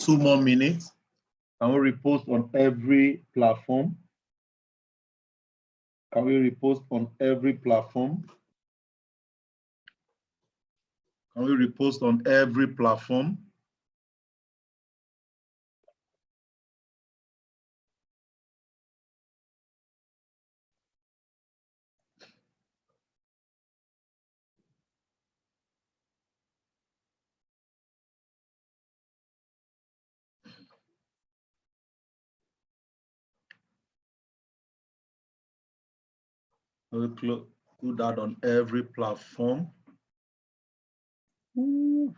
2 more minutes. Can we repost on every platform? Can we repost on every platform? Can we repost on every platform? We'll do that on every platform. Ooh.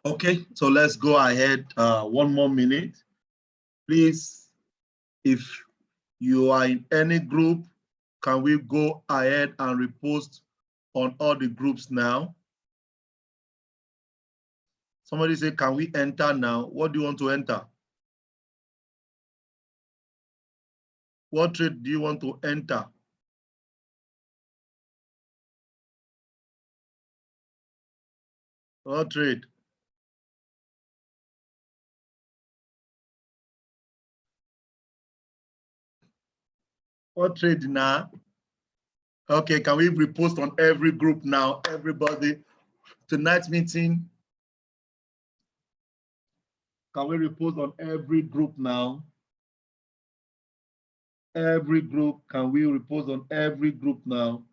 Okay, so let's go ahead. 1 more minute. Please, if you are in any group, can we go ahead and repost on all the groups now? Somebody say, can we enter now? What do you want to enter? What trade do you want to enter? What trade? What trade now? Okay, can we repost on every group now? Everybody, tonight's meeting. Can we repost on every group now? Every group, can we repost on every group now?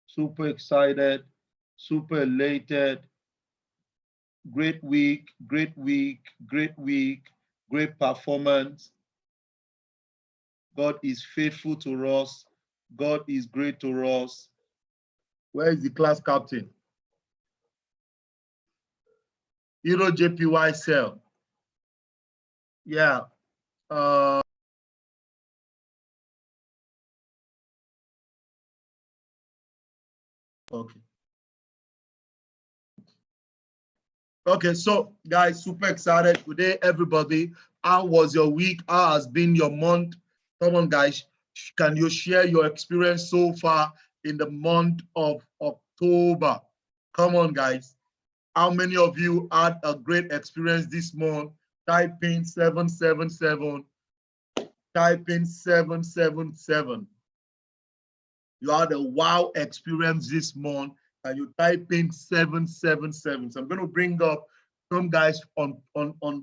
Super excited, super elated. Great week, great week, great week, great performance. God is faithful to us. God is great to us. Where is the class captain? Euro JPY sell. Yeah. Okay. Okay, so guys, super excited today, everybody. How was your week? How has been your month? Come on, guys. Can you share your experience so far in the month of October? Come on, guys. How many of you had a great experience this month? Type in 777. Type in 777. You had a wow experience this month, and you type in 777. So I'm going to bring up some guys on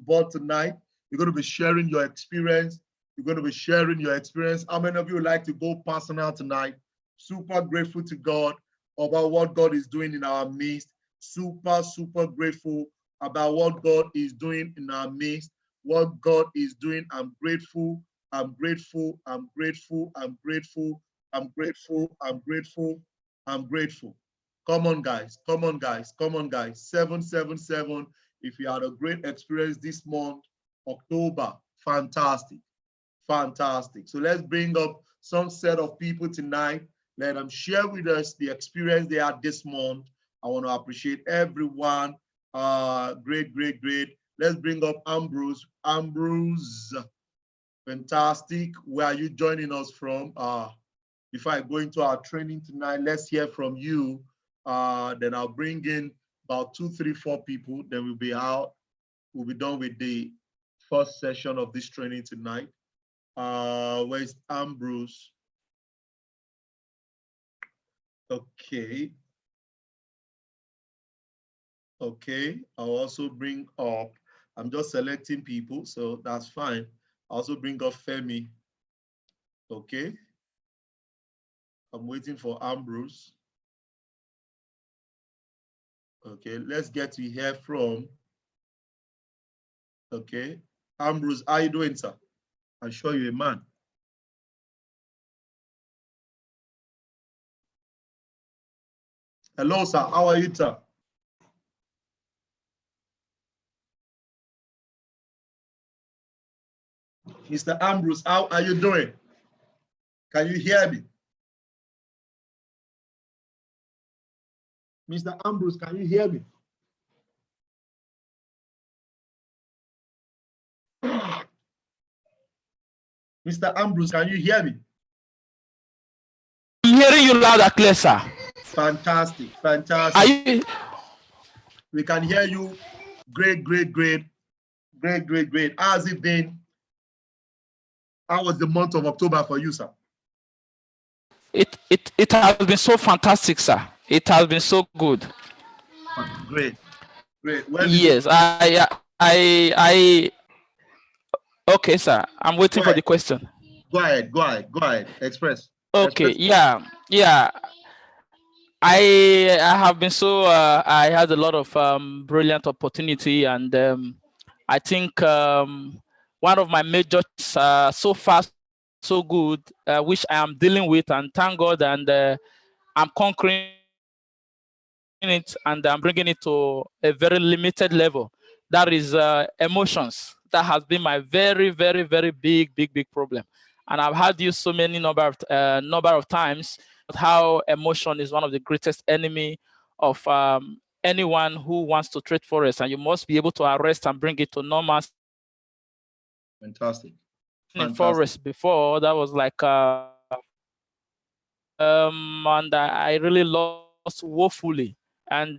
board tonight. You're going to be sharing your experience. You're going to be sharing your experience. How many of you would like to go personal tonight? Super grateful to God about what God is doing in our midst. Super, super grateful about what God is doing in our midst. What God is doing, I'm grateful. I'm grateful. I'm grateful. I'm grateful. I'm grateful. I'm grateful. I'm grateful. Come on, guys. Come on, guys. Come on, guys. 777. If you had a great experience this month, October, fantastic. Fantastic. So let's bring up some set of people tonight. Let them share with us the experience they had this month. I want to appreciate everyone. Great, great, great. Let's bring up Ambrose. Ambrose, fantastic. Where are you joining us from? Before I go into our training tonight, let's hear from you. Then I'll bring in about 2, 3, 4 people. Then we'll be out. We'll be done with the first session of this training tonight. Where's Ambrose? Okay. Okay, I'll also bring up, I'm just selecting people, so that's fine. I'll also bring up Femi. Okay. I'm waiting for Ambrose. Okay, let's get to hear from, okay, Ambrose, how you doing, sir? I'm sure you're a man. Hello, sir. How are you, sir? Mr. Ambrose, how are you doing? Can you hear me? Mr. Ambrose, can you hear me? Mr. Ambrose, can you hear me? I'm hearing you loud and clear, sir. Fantastic, fantastic. We can hear you. Great, great, great, great, great, great. How's it been? How was the month of October for you, sir? It has been so fantastic, sir. It has been so good. Great, great. Yes, I. Okay, sir. I'm waiting for the question. Go ahead. Express. Okay, Express. yeah. I have been so. I had a lot of brilliant opportunity, and I think one of my major so far so good, which I am dealing with, and thank God, and I'm conquering it, and I'm bringing it to a very limited level. That is emotions. That has been my very, very, very big problem. And I've had you so many number of times how emotion is one of the greatest enemy of anyone who wants to trade forex, and you must be able to arrest and bring it to normal. Fantastic. In forex before, that was like and I really lost woefully. And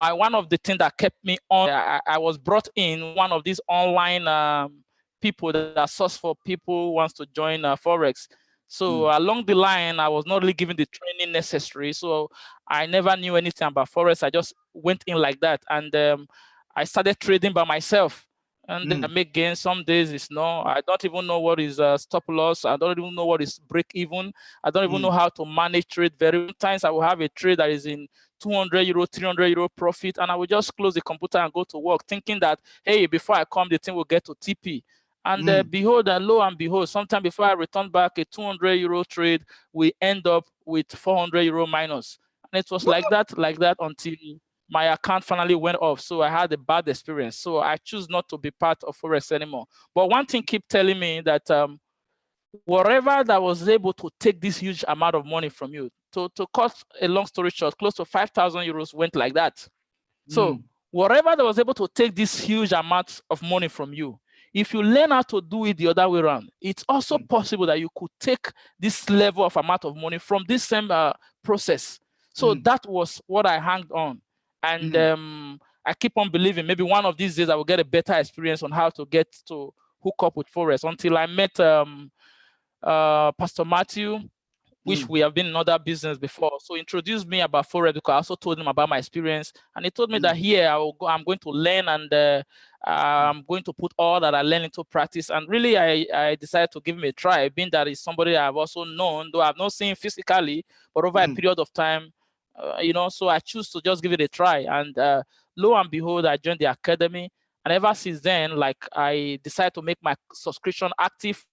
one of the things that kept me on, I was brought in one of these online people that source for people who wants to join forex. So along the line, I was not really given the training necessary. So I never knew anything about forex. I just went in like that, and I started trading by myself. And then I make gains. Some days it's no. I don't even know what is stop loss. I don't even know what is break even. I don't even know how to manage trade. Very times I will have a trade that is in 200 euro, 300 euro profit, and I will just close the computer and go to work, thinking that hey, before I come, the thing will get to TP. And behold, and lo and behold, sometime before I return back a 200 euro trade, we end up with 400 euro minus. And it was like that until my account finally went off. So I had a bad experience. So I choose not to be part of forex anymore. But one thing keep telling me that whatever that was able to take this huge amount of money from you, to cut a long story short, close to 5,000 euros went like that. So whatever that was able to take this huge amount of money from you, if you learn how to do it the other way around, it's also possible that you could take this level of amount of money from this same process. So that was what I hanged on. And I keep on believing maybe one of these days I will get a better experience on how to get to hook up with forex, until I met Pastor Matthew, which we have been in other business before. So introduced me about forex, because I also told him about my experience. And he told me that here I'm going to learn, and I'm going to put all that I learn into practice. And really, I decided to give him a try, being that he's somebody I've also known, though I've not seen physically, but over a period of time, so I choose to just give it a try. And lo and behold, I joined the academy. And ever since then, like, I decided to make my subscription active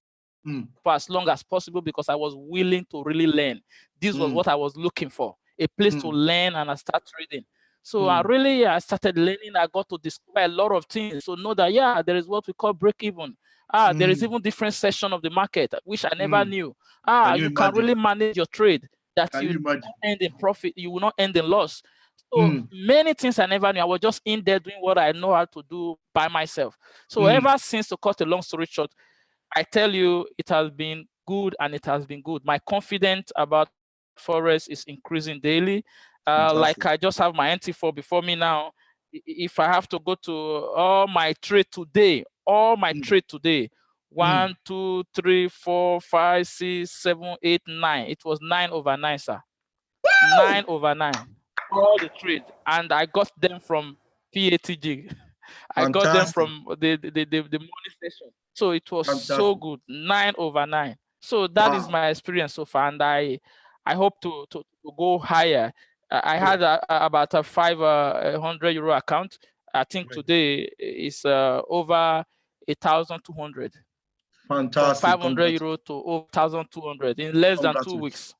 for as long as possible, because I was willing to really learn. This was what I was looking for, a place to learn, and I start trading. So I started learning. I got to discover a lot of things. So know that, yeah, there is what we call break even. There is even different section of the market, which I never knew. You can really manage your trade, that you don't end in profit, you will not end in loss. So many things I never knew. I was just in there doing what I know how to do by myself. So ever since, to cut a long story short, I tell you, it has been good, and it has been good. My confidence about forex is increasing daily. Like, I just have my NT4 before me now. If I have to go to all my trade today, 1, 2, 3, 4, 5, 6, 7, 8, 9. It was 9/9, sir. 9/9. All the trade, and I got them from PATG. I got them from the money station. So it was so good. 9/9. So that is my experience so far, and I hope to go higher. I had about a 500 euro account. I think today is over 1,200. From Fantastic. 500 euro to over 1,200 in less than 2 weeks.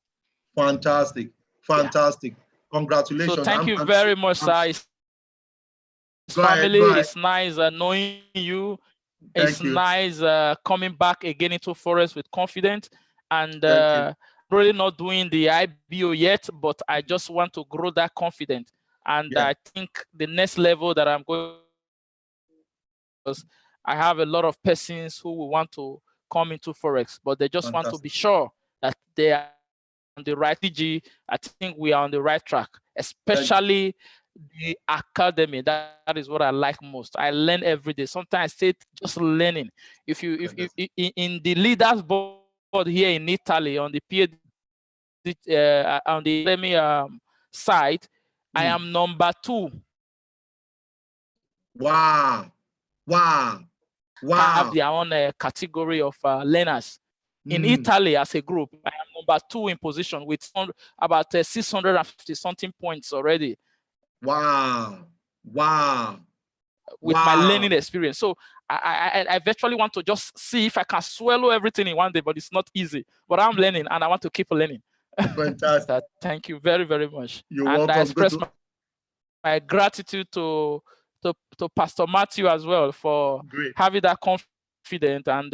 Fantastic. Fantastic. Yeah. Congratulations. So thank you very much, sir. It's family. Go ahead. It's nice knowing you. Thank you. Nice coming back again into Forex with confidence. And really not doing the IBO yet, but I just want to grow that confidence. And I think the next level that I'm going, because I have a lot of persons who will want to come into Forex, but they just want to be sure that they are on the right PG. I think we are on the right track, especially the academy. That is what I like most. I learn every day. Sometimes I say just learning. If in the leaders board here in Italy on the PATG on the academy side, I am number 2. Wow. Wow. Have their own category of learners. In Italy, as a group, I am number 2 in position with about 650 something points already. Wow. Wow. With my learning experience. So I virtually want to just see if I can swallow everything in one day, but it's not easy. But I'm learning and I want to keep learning. Fantastic. Thank you very, very much. You're welcome. I express my gratitude to Pastor Matthew as well for having that confidence and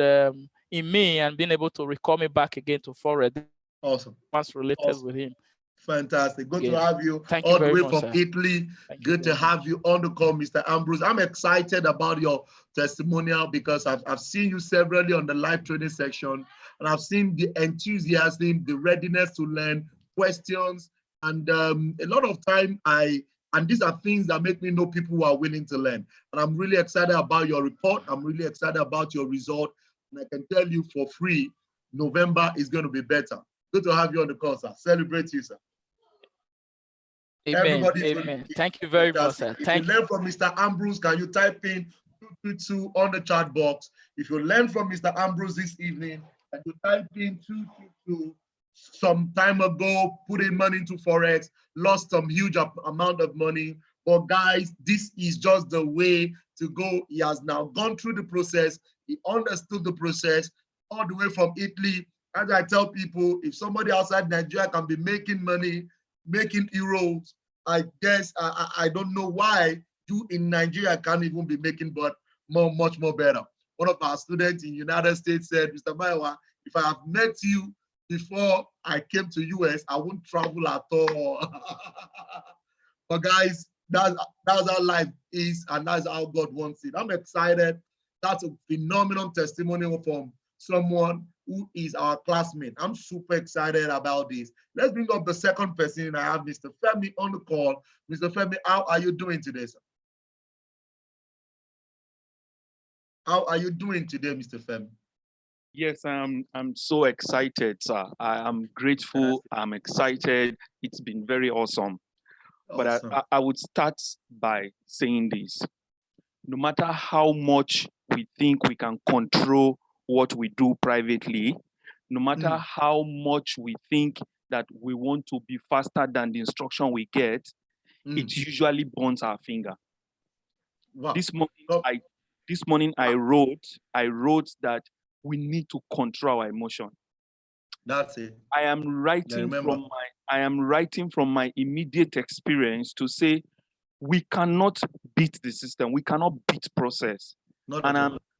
in me and being able to recall me back again to Forex. Awesome. Once related with him. Fantastic. Good to have you Thank all you the very way much, from sir. Italy. Good to have you on the call, Mr. Ambrose. I'm excited about your testimonial because I've seen you severally on the live training section, and I've seen the enthusiasm, the readiness to learn, questions, and a lot of time and these are things that make me know people who are willing to learn. And I'm really excited about your report. I'm really excited about your result. And I can tell you for free, November is going to be better. Good to have you on the call, sir. Celebrate you, sir. Amen. Amen. Thank you very much, sir. If you learn from Mr. Ambrose, can you type in 222 on the chat box? If you learn from Mr. Ambrose this evening, and you type in 222 some time ago, put in money into Forex, lost some huge amount of money. But guys, this is just the way to go. He has now gone through the process. He understood the process all the way from Italy. As I tell people, if somebody outside Nigeria can be making money, making euros, I guess I don't know why you in Nigeria can't even be making but much more better. One of our students in United States said, Mr. Maiwa, if I have met you before I came to US, I won't travel at all. But guys, that's how life is, and that's how God wants it. I'm excited. That's a phenomenal testimonial from someone who is our classmate. I'm super excited about this. Let's bring up the second person. I have Mr. Femi on the call. Mr. Femi, how are you doing today, sir? How are you doing today, Mr. Femi? Yes, I'm so excited, sir. I am grateful. I'm excited. It's been very awesome. But I would start by saying this. No matter how much we think we can control what we do privately, no matter how much we think that we want to be faster than the instruction we get, it usually burns our finger. Wow. This morning I wrote that we need to control our emotion. That's it. I am writing from my immediate experience to say we cannot beat the system. We cannot beat process.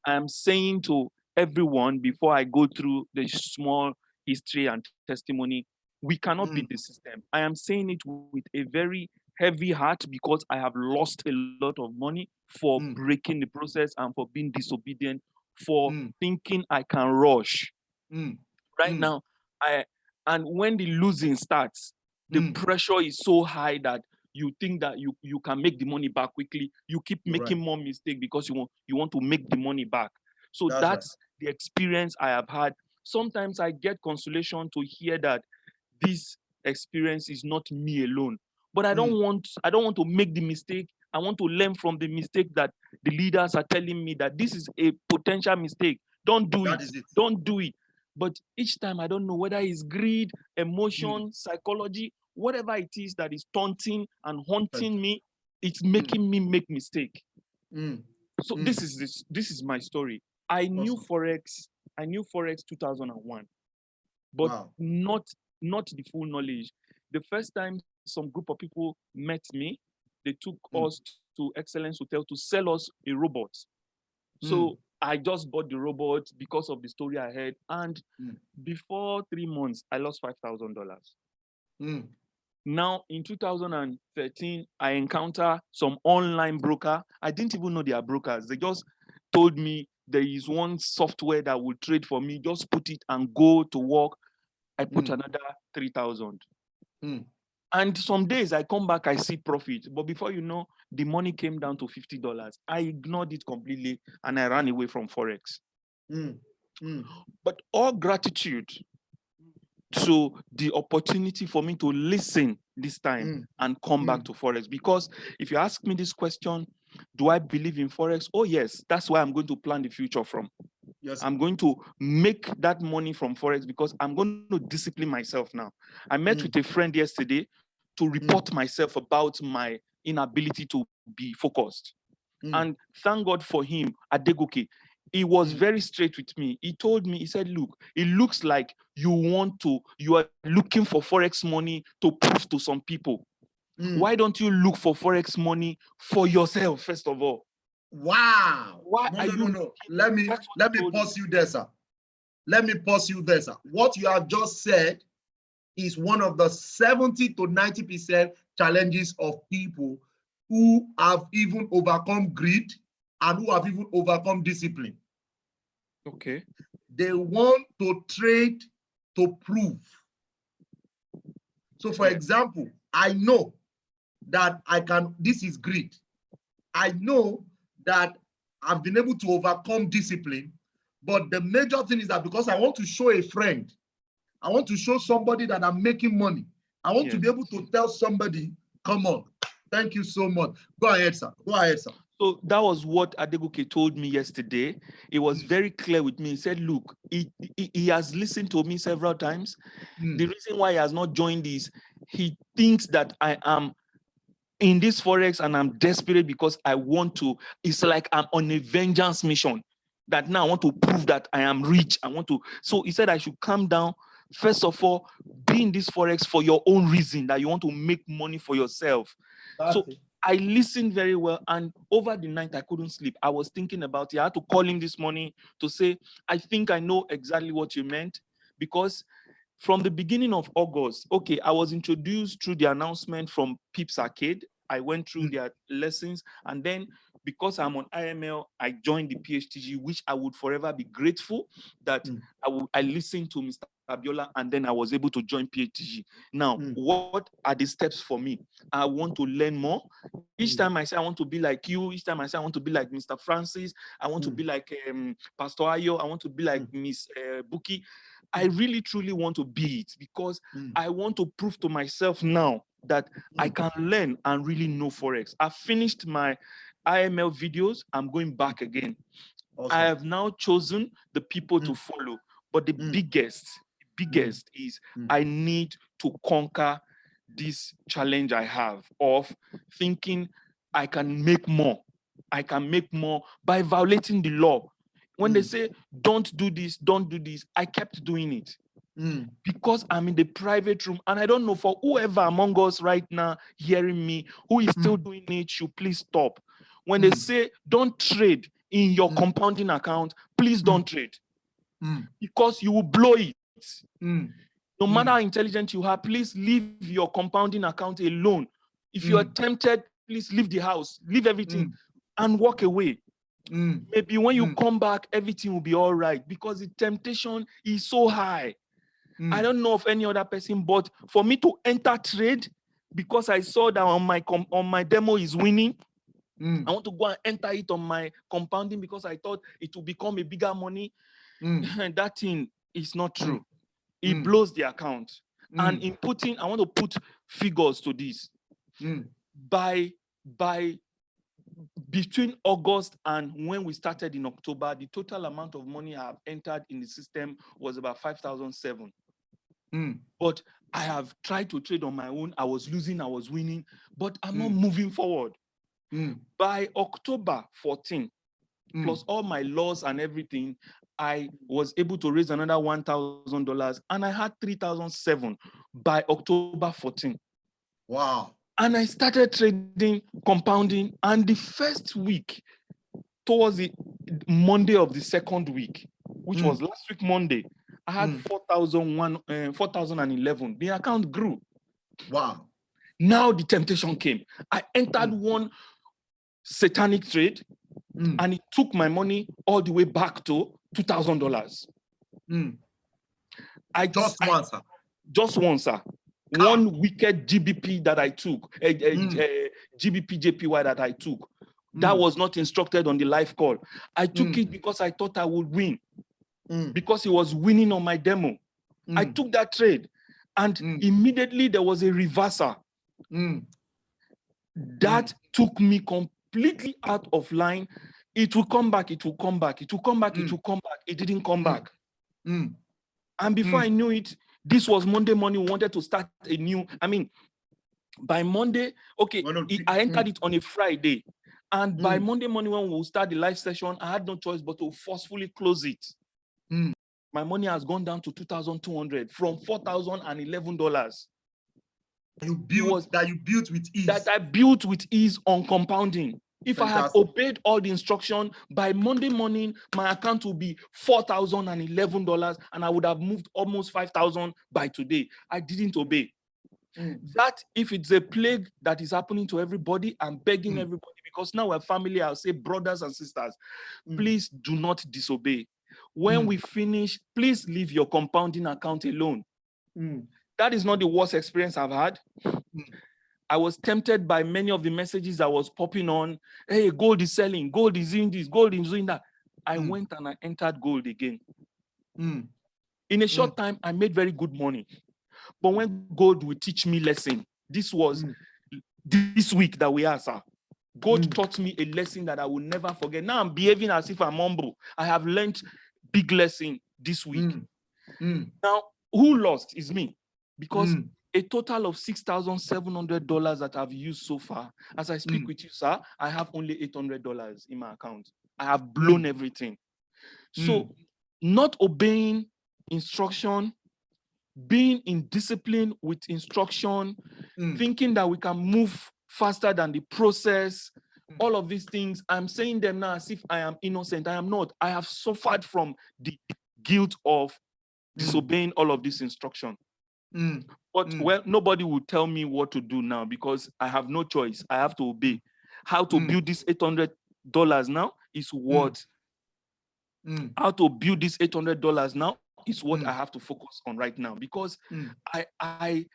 I'm saying to everyone before I go through the small history and testimony, we cannot beat the system. I am saying it with a very heavy heart because I have lost a lot of money for breaking the process and for being disobedient, for thinking I can rush. Right now, and when the losing starts, the pressure is so high that you think that you can make the money back quickly. You keep making more mistakes because you want to make the money back. So that's the experience I have had. Sometimes I get consolation to hear that this experience is not me alone. But I don't want to make the mistake. I want to learn from the mistake that the leaders are telling me that this is a potential mistake. Don't do it. Don't do it. But each time I don't know whether it's greed, emotion, psychology, whatever it is that is taunting and haunting me, it's making me make mistake. So this is my story. I knew Forex 2001, but not the full knowledge. The first time some group of people met me, they took us to Excellence Hotel to sell us a robot. So I just bought the robot because of the story I heard, and before 3 months, I lost $5,000. Now, in 2013, I encounter some online broker. I didn't even know they are brokers. They just told me there is one software that will trade for me. Just put it and go to work. I put another 3,000. And some days I come back, I see profit. But before you know, the money came down to $50. I ignored it completely and I ran away from Forex. But all gratitude to the opportunity for me to listen this time and come back to Forex. Because if you ask me this question, do I believe in Forex? Oh, yes. That's why I'm going to plan the future from. Yes. I'm going to make that money from Forex because I'm going to discipline myself now. I met with a friend yesterday to report myself about my inability to be focused. And thank God for him, Adegoke. He was very straight with me. He told me, he said, look, it looks like you are looking for Forex money to prove to some people. Why don't you look for Forex money for yourself, first of all? Wow. Why no. Let me pause you there, sir. Let me pause you there, sir. What you have just said is one of the 70 to 90% challenges of people who have even overcome greed and who have even overcome discipline. Okay. They want to trade to prove. So for example, I know that this is greed. I know that I've been able to overcome discipline, but the major thing is that because I want to show a friend, I want to show somebody that I'm making money. I want to be able to tell somebody, come on. Thank you so much. Go ahead, sir. Go ahead, sir. So that was what Adegoke told me yesterday. It was very clear with me. He said, look, he has listened to me several times. The reason why he has not joined is he thinks that I am in this Forex and I'm desperate because I want to. It's like I'm on a vengeance mission that now I want to prove that I am rich. So he said I should calm down. First of all, be in this Forex for your own reason, that you want to make money for yourself. I listened very well, and over the night I couldn't sleep. I was thinking about it. I had to call him this morning to say, I think I know exactly what you meant, because from the beginning of August, okay, I was introduced through the announcement from Pips Arcade. I went through their lessons, and then because I'm on IML, I joined the PATG, which I would forever be grateful that I listened to Mr. Abiola, and then I was able to join PATG. Now, what are the steps for me? I want to learn more. Each time I say I want to be like you, each time I say I want to be like Mr. Francis, I want to be like Pastor Ayo, I want to be like Miss Buki. I really, truly want to be it because I want to prove to myself now that I can learn and really know Forex. I've finished my IML videos. I'm going back again. Awesome. I have now chosen the people to follow. But the biggest is I need to conquer this challenge I have of thinking I can make more. I can make more by violating the law. When they say, don't do this, I kept doing it. Because I'm in the private room, and I don't know, for whoever among us right now hearing me who is still doing it, should please stop. When they say don't trade in your compounding account, please don't trade. Because you will blow it. No matter how intelligent you are, please leave your compounding account alone. If you are tempted, please leave the house, leave everything, and walk away. Maybe when you come back, everything will be all right, because the temptation is so high. I don't know of any other person, but for me to enter trade, because I saw that on my demo is winning, I want to go and enter it on my compounding because I thought it will become a bigger money. And that thing is not true. It blows the account. And in putting, I want to put figures to this. By between August and when we started in October, the total amount of money I have entered in the system was about 5,007. But I have tried to trade on my own. I was losing, I was winning, but I'm not moving forward. By October 14, plus all my loss and everything, I was able to raise another $1,000, and I had 3,007 by October 14. Wow. And I started trading, compounding, and the first week, towards the Monday of the second week, which was last week Monday, I had 4,011. The account grew. Wow. Now the temptation came. I entered one satanic trade, and it took my money all the way back to $2,000. Just one, sir. One wicked GBP that I took, GBP JPY that I took, that was not instructed on the live call. I took it because I thought I would win, because he was winning on my demo. I took that trade, and immediately there was a reversal. That took me completely out of line. It will come back, it will come back, it will come back, it will come back. It didn't come back. And before I knew it, this was Monday morning. We wanted to start a new, by Monday, I entered it on a Friday. And by Monday morning, when we will start the live session, I had no choice but to forcefully close it. My money has gone down to $2,200 from $4,011. You built with ease. That I built with ease on compounding. If Fantastic. I had obeyed all the instruction, by Monday morning, my account will be $4,011, and I would have moved almost 5,000 by today. I didn't obey. That, if it's a plague that is happening to everybody, I'm begging everybody, because now we're family, I'll say brothers and sisters, please do not disobey. When we finish, please leave your compounding account alone. That is not the worst experience I've had. I was tempted by many of the messages that was popping on. Hey, gold is selling, gold is doing this, gold is doing that. I went and I entered gold again. In a short time, I made very good money. But when gold will teach me lesson, this was this week that we are, sir. God taught me a lesson that I will never forget. Now I'm behaving as if I'm humble. I have learned big lesson this week. Now, who lost is me, because a total of $6,700 that I've used so far. As I speak with you, sir, I have only $800 in my account. I have blown everything. So not obeying instruction, being in discipline with instruction, thinking that we can move faster than the process, all of these things, I'm saying them now as if I am innocent. I am not. I have suffered from the guilt of disobeying all of this instruction. But well, nobody will tell me what to do now, because I have no choice. I have to obey. How to build this $800 now is what how to build this $800 now is what I have to focus on right now, because I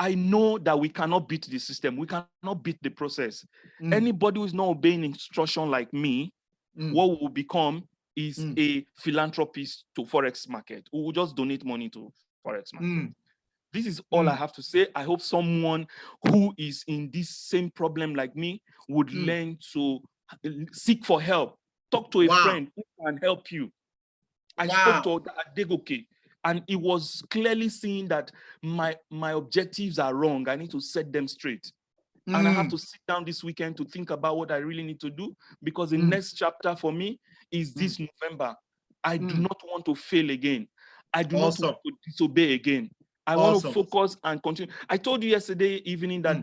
know that we cannot beat the system. We cannot beat the process. Anybody who is not obeying instruction like me, what we will become is a philanthropist to Forex market, who will just donate money to Forex market. This is all I have to say. I hope someone who is in this same problem like me would learn to seek for help. Talk to a friend who can help you. I spoke to Adegoke, and it was clearly seen that my objectives are wrong. I need to set them straight. And I have to sit down this weekend to think about what I really need to do, because the next chapter for me is this November. I do not want to fail again. I do not want to disobey again. I want to focus and continue. I told you yesterday evening that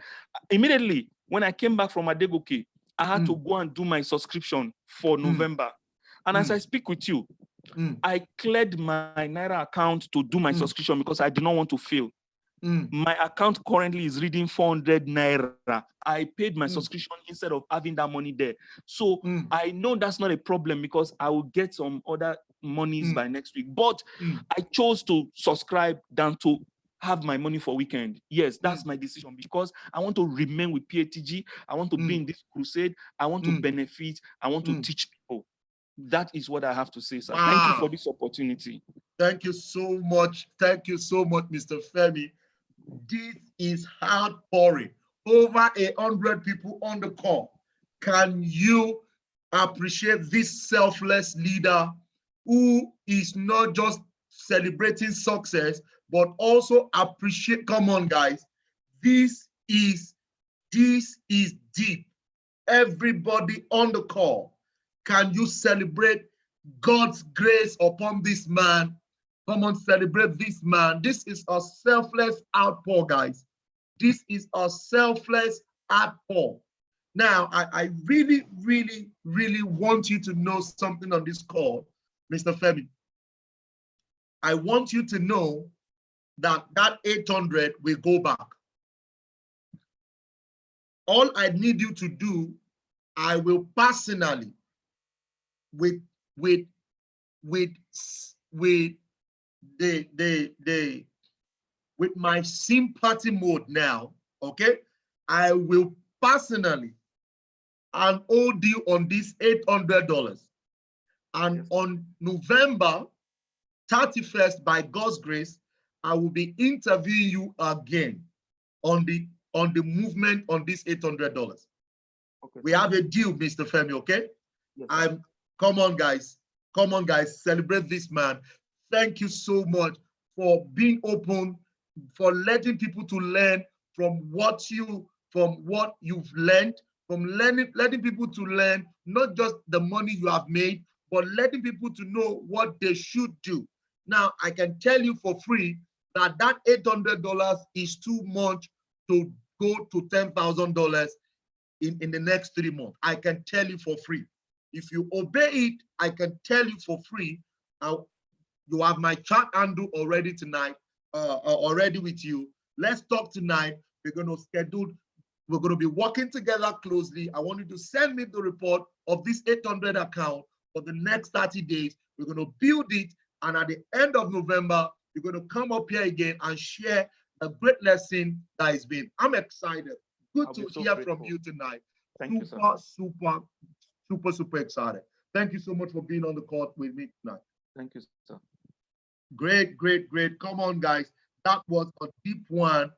immediately when I came back from Adegoke, I had to go and do my subscription for November. And as I speak with you, I cleared my Naira account to do my subscription because I did not want to fail. My account currently is reading 400 Naira. I paid my subscription instead of having that money there. So I know that's not a problem, because I will get some other monies by next week. But I chose to subscribe than to have my money for weekend. Yes, that's my decision, because I want to remain with PATG. I want to be in this crusade. I want to benefit. I want to teach people. That is what I have to say, sir. Thank you for this opportunity. Thank you so much. Thank you so much, Mr. Femi. This is hard pouring. Over 100 people on the call. Can you appreciate this selfless leader who is not just celebrating success, but also appreciate? Come on, guys. This is deep. everybody on the call, can you celebrate God's grace upon this man? Come on, celebrate this man. This is a selfless outpour, guys. This is a selfless outpour. Now, I really, really, really want you to know something on this call, Mr. Femi. I want you to know that that 800 will go back. All I need you to do, I will personally, with my sympathy mode now, okay? I will personally and hold you on this $800. And on November 31st, by God's grace, I will be interviewing you again on the movement on this $800. Okay. We have a deal, Mr. Femi, okay? Yes, come on, guys. Come on, guys. Celebrate this man. Thank you so much for being open, for letting people to learn from what you've learned, from letting people to learn not just the money you have made, but letting people to know what they should do. Now, I can tell you for free that that $800 is too much to go to $10,000 in the next 3 months. I can tell you for free. If you obey it, I can tell you for free. You have my chat handle already tonight, already with you. Let's talk tonight. We're going to be working together closely. I want you to send me the report of this 800 account for the next 30 days. We're going to build it. And at the end of November, you're going to come up here again and share a great lesson that has been. I'm excited. Good to hear from you tonight. Thank you, sir. Super excited. Thank you so much for being on the call with me tonight. Thank you, sir. Great. Come on, guys. That was a deep one.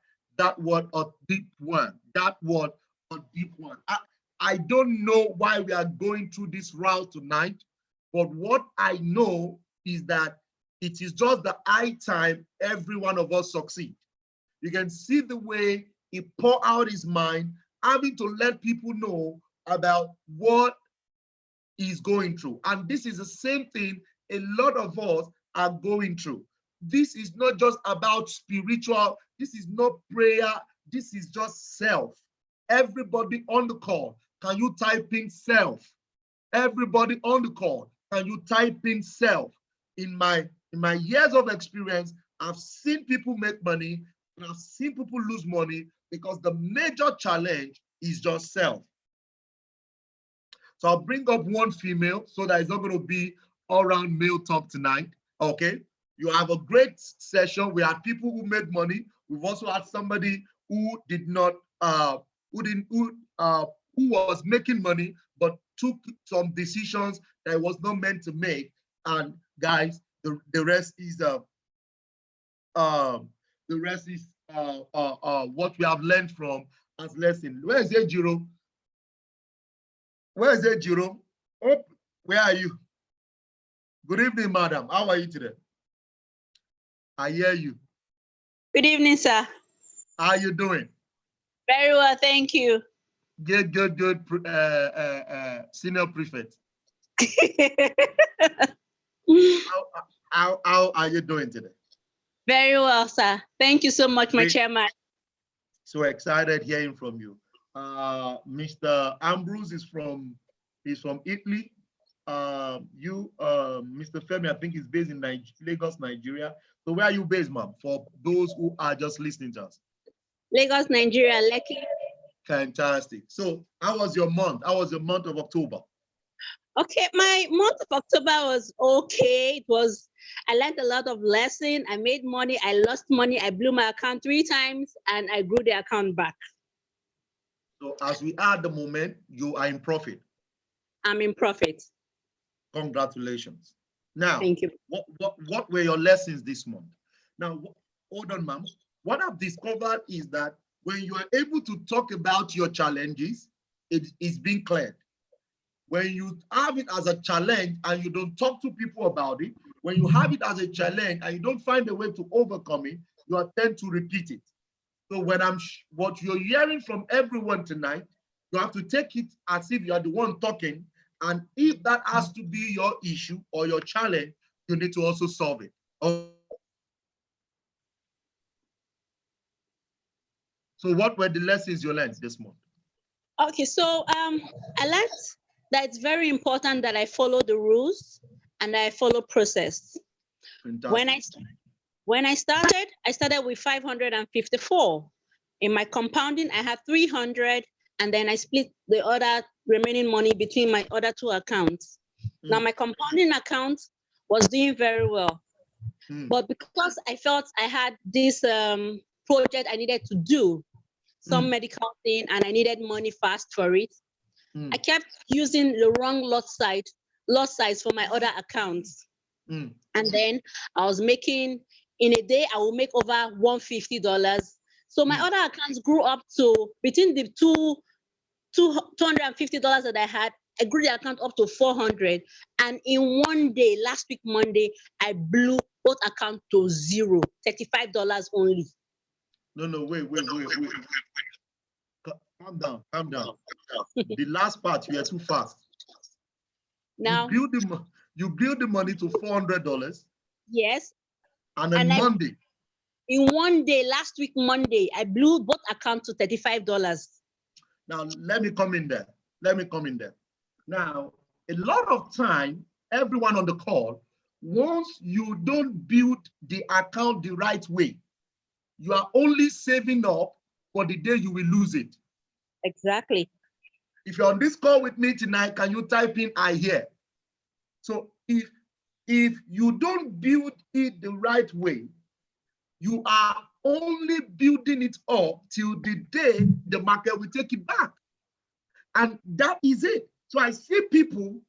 I don't know why we are going through this route tonight, but what I know is that it is just the high time every one of us succeed. You can see the way he poured out his mind, having to let people know about what he's going through. And this is the same thing a lot of us are going through. This is not just about spiritual, this is not prayer, this is just self. Everybody on the call, can you type in self? Everybody on the call, can you type in self? In my years of experience, I've seen people make money and I've seen people lose money because the major challenge is just self. So I'll bring up one female so that it's not going to be all around male talk tonight. Okay. You have a great session. We had people who made money. We've also had somebody who did not, who was making money, but took some decisions that it was not meant to make. And guys, the rest is what we have learned from as lesson. Where is Ejiro? Where is Ejiro? Oh, where are you? Good evening, madam. How are you today? I hear you. Good evening, sir. How are you doing? Very well, thank you. Good. Senior prefect. How are you doing today? Very well, sir. Thank you so much, my chairman. So excited hearing from you. Mr. Ambrose is from Italy. Mr. Femi, I think is based in Lagos, Nigeria. So where are you based, ma'am? For those who are just listening to us. Lagos, Nigeria, Lekki. Fantastic. So how was your month? How was your month of October? Okay, my month of October was okay. I learned a lot of lessons. I made money, I lost money, I blew my account 3 times, and I grew the account back. So as we are at the moment, you are in profit. I'm in profit. Congratulations. Now, thank you. What were your lessons this month? Now, hold on, ma'am. What I've discovered is that when you are able to talk about your challenges, it is being cleared. When you have it as a challenge and you don't talk to people about it, when you have it as a challenge and you don't find a way to overcome it, you tend to repeat it. So what you're hearing from everyone tonight You have to take it as if you are the one talking. And if that has to be your issue or your challenge, you need to also solve it. So what were the lessons you learned this month? Okay, so I learned that it's very important that I follow the rules and I follow process. Fantastic. When I started with 554. In my compounding, I had 300, and then I split the other remaining money between my other two accounts. Now my compounding account was doing very well, but because I felt I had this project I needed to do, some medical thing, and I needed money fast for it, I kept using the wrong lot size for my other accounts. And then I was making, in a day, I will make over $150. So my other accounts grew up to between the $250 that I had, I grew the account up to 400. And in one day, last week, Monday, I blew both accounts to zero, $35 only. No, wait. Calm down. The last part, you are too fast. Now, you build the money to $400. Yes. And then Monday. In one day, last week, Monday, I blew both accounts to $35. Now, let me come in there. Now, a lot of time, everyone on the call, once you don't build the account the right way, you are only saving up for the day you will lose it. Exactly. If you're on this call with me tonight, can you type in "I hear"? So if you don't build it the right way, you are only building it up till the day the market will take it back. And that is it. So I see people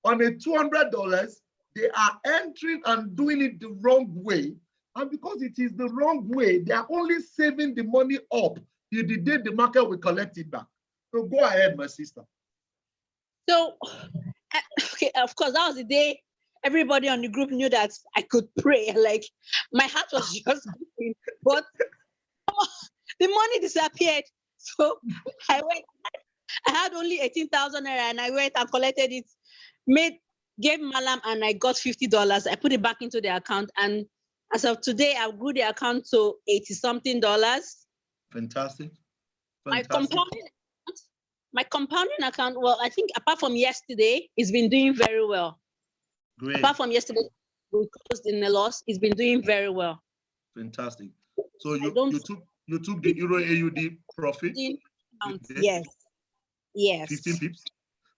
on a $200, they are entering and doing it the wrong way. And because it is the wrong way, they are only saving the money up till the day the market will collect it back. So go ahead, my sister. So, okay, of course, that was the day everybody on the group knew that I could pray. Like, my heart was just beating, but the money disappeared. So I had only 18,000 naira, and I went and collected it, gave Malam, and I got $50. I put it back into the account, and as of today, I grew the account to $80-something. Fantastic. My compounding account, well, I think apart from yesterday, it's been doing very well. Great. Apart from yesterday, we closed in a loss. It's been doing very well. Fantastic. So you took the Euro AUD profit? Yes. 15 pips.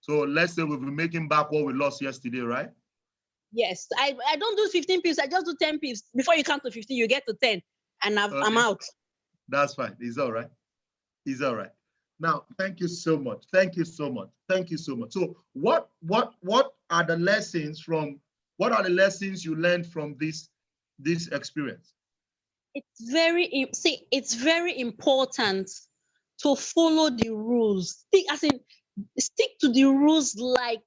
So let's say we'll be making back what we lost yesterday, right? Yes. I don't do 15 pips. I just do 10 pips. Before you count to 15, you get to 10, and I'm out. That's fine. It's all right. Now, thank you so much. So what are the lessons you learned from this experience? It's very important to follow the rules. Stick to the rules. Like,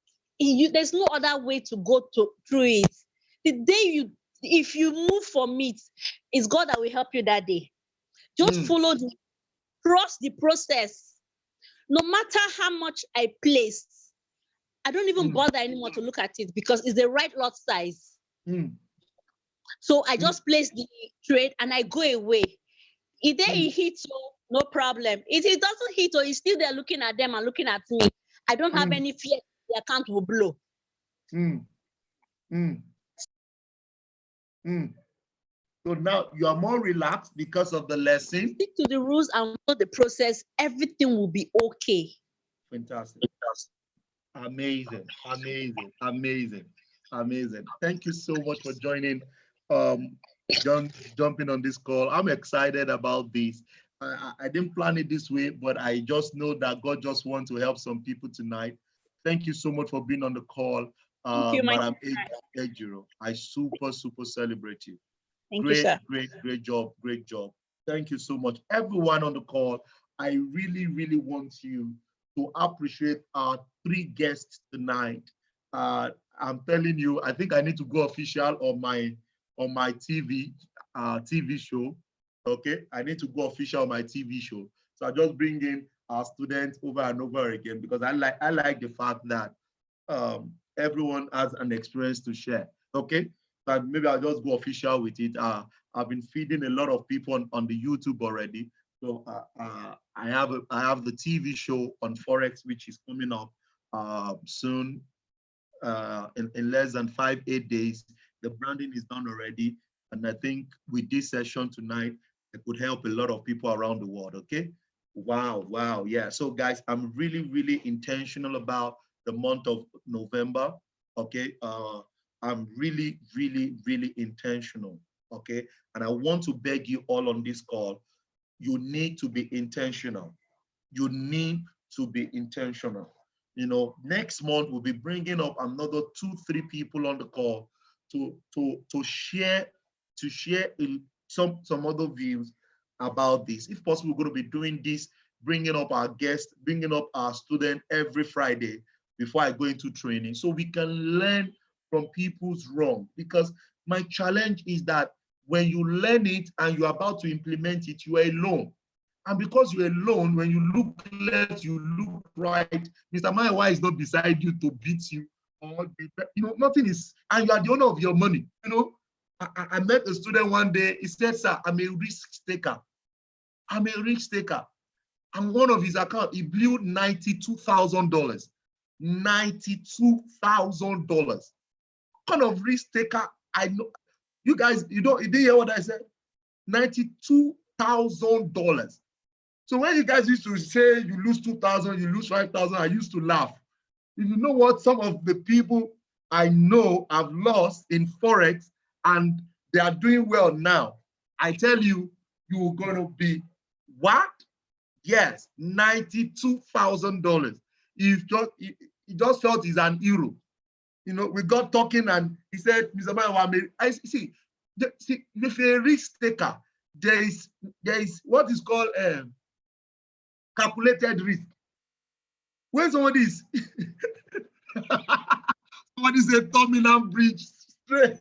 there's no other way to go through it. If you move from it, it's God that will help you that day. Just trust the process. No matter how much I place, I don't even bother anymore to look at it because it's the right lot size. So I just place the trade and I go away. If it hits, no problem. If it doesn't hit, or it's still there looking at them and looking at me, I don't have any fear the account will blow. So now you are more relaxed because of the lesson. Stick to the rules and follow the process. Everything will be okay. Fantastic. Amazing. Thank you so much for joining, jumping on this call. I'm excited about this. I didn't plan it this way, but I just know that God just wants to help some people tonight. Thank you so much for being on the call. Thank you, Madam Ejiro. I super celebrate you. Thank you, sir. Great job. Thank you so much. Everyone on the call, I really want you to appreciate our 3 guests tonight. I'm telling you, I think I need to go official on my TV show. Okay, I need to go official on my TV show. So I just bring in our students over and over again, because I like the fact that everyone has an experience to share. Okay, but maybe I'll just go official with it. I've been feeding a lot of people on the YouTube already. So I have the TV show on Forex, which is coming up soon, in less than 8 days. The branding is done already. And I think with this session tonight, it could help a lot of people around the world, okay? Wow, yeah. So guys, I'm really intentional about the month of November, okay? I'm really intentional, okay? And I want to beg you all on this call, you need to be intentional. You need to be intentional. You know, next month we'll be bringing up another 2-3 people on the call to share some other views about this. If possible, we're going to be doing this, bringing up our guests, bringing up our student every Friday before I go into training, so we can learn from people's wrong. Because my challenge is that when you learn it and you're about to implement it, you are alone. And because you're alone, when you look left, you look right, Mr. Maiwa is not beside you to beat you. Or, you know, nothing is, and you are the owner of your money. You know, I met a student one day, he said, sir, I'm a risk taker. I'm a risk taker. And one of his accounts, he blew $92,000. $92,000. What kind of risk taker? I know. You guys, you didn't hear what I said? $92,000. So when you guys used to say you lose 2,000, you lose 5,000, I used to laugh. You know what? Some of the people I know have lost in Forex and they are doing well now. I tell you, you're going to be what? Yes, $92,000. He just felt he's an hero. You know, we got talking and he said, Mr. Maiwa, I see, if you're a risk taker, there is what is called calculated risk. When somebody is somebody said terminal bridge straight.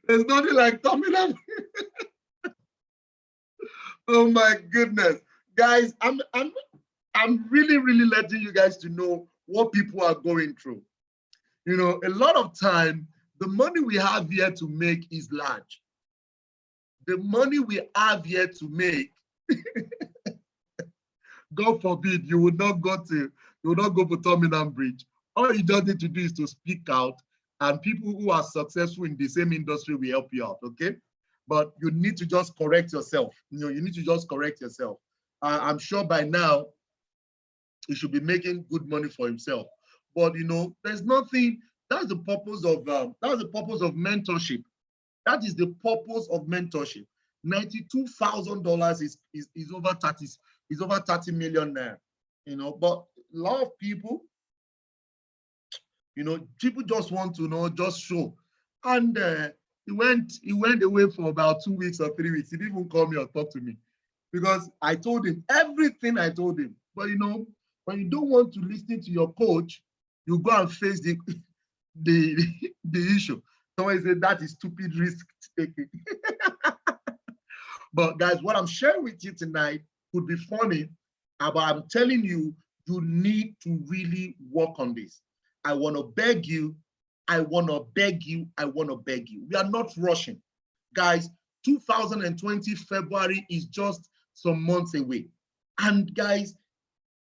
There's nothing like terminal. Oh my goodness, guys! I'm really letting you guys to know what people are going through. You know, a lot of time, the money we have here to make is large. The money we have here to make, God forbid, you will not go for terminal bridge. All you just need to do is to speak out, and people who are successful in the same industry will help you out, okay? But you need to just correct yourself. You know, you need to just correct yourself. I'm sure by now, he should be making good money for himself. But you know, there's nothing. That's the purpose of mentorship. That is the purpose of mentorship. $92,000 is over 30 million now. You know, but a lot of people, you know, people just want to know, just show. And he went away for about 2 weeks or 3 weeks. He didn't even call me or talk to me because I told him everything I told him. But you know, when you don't want to listen to your coach, you go and face the issue. Someone said that is stupid risk taking. But guys, what I'm sharing with you tonight could be funny, but I'm telling you, you need to really work on this. I want to beg you. I want to beg you. I want to beg you. We are not rushing. Guys, 2020 February is just some months away. And guys,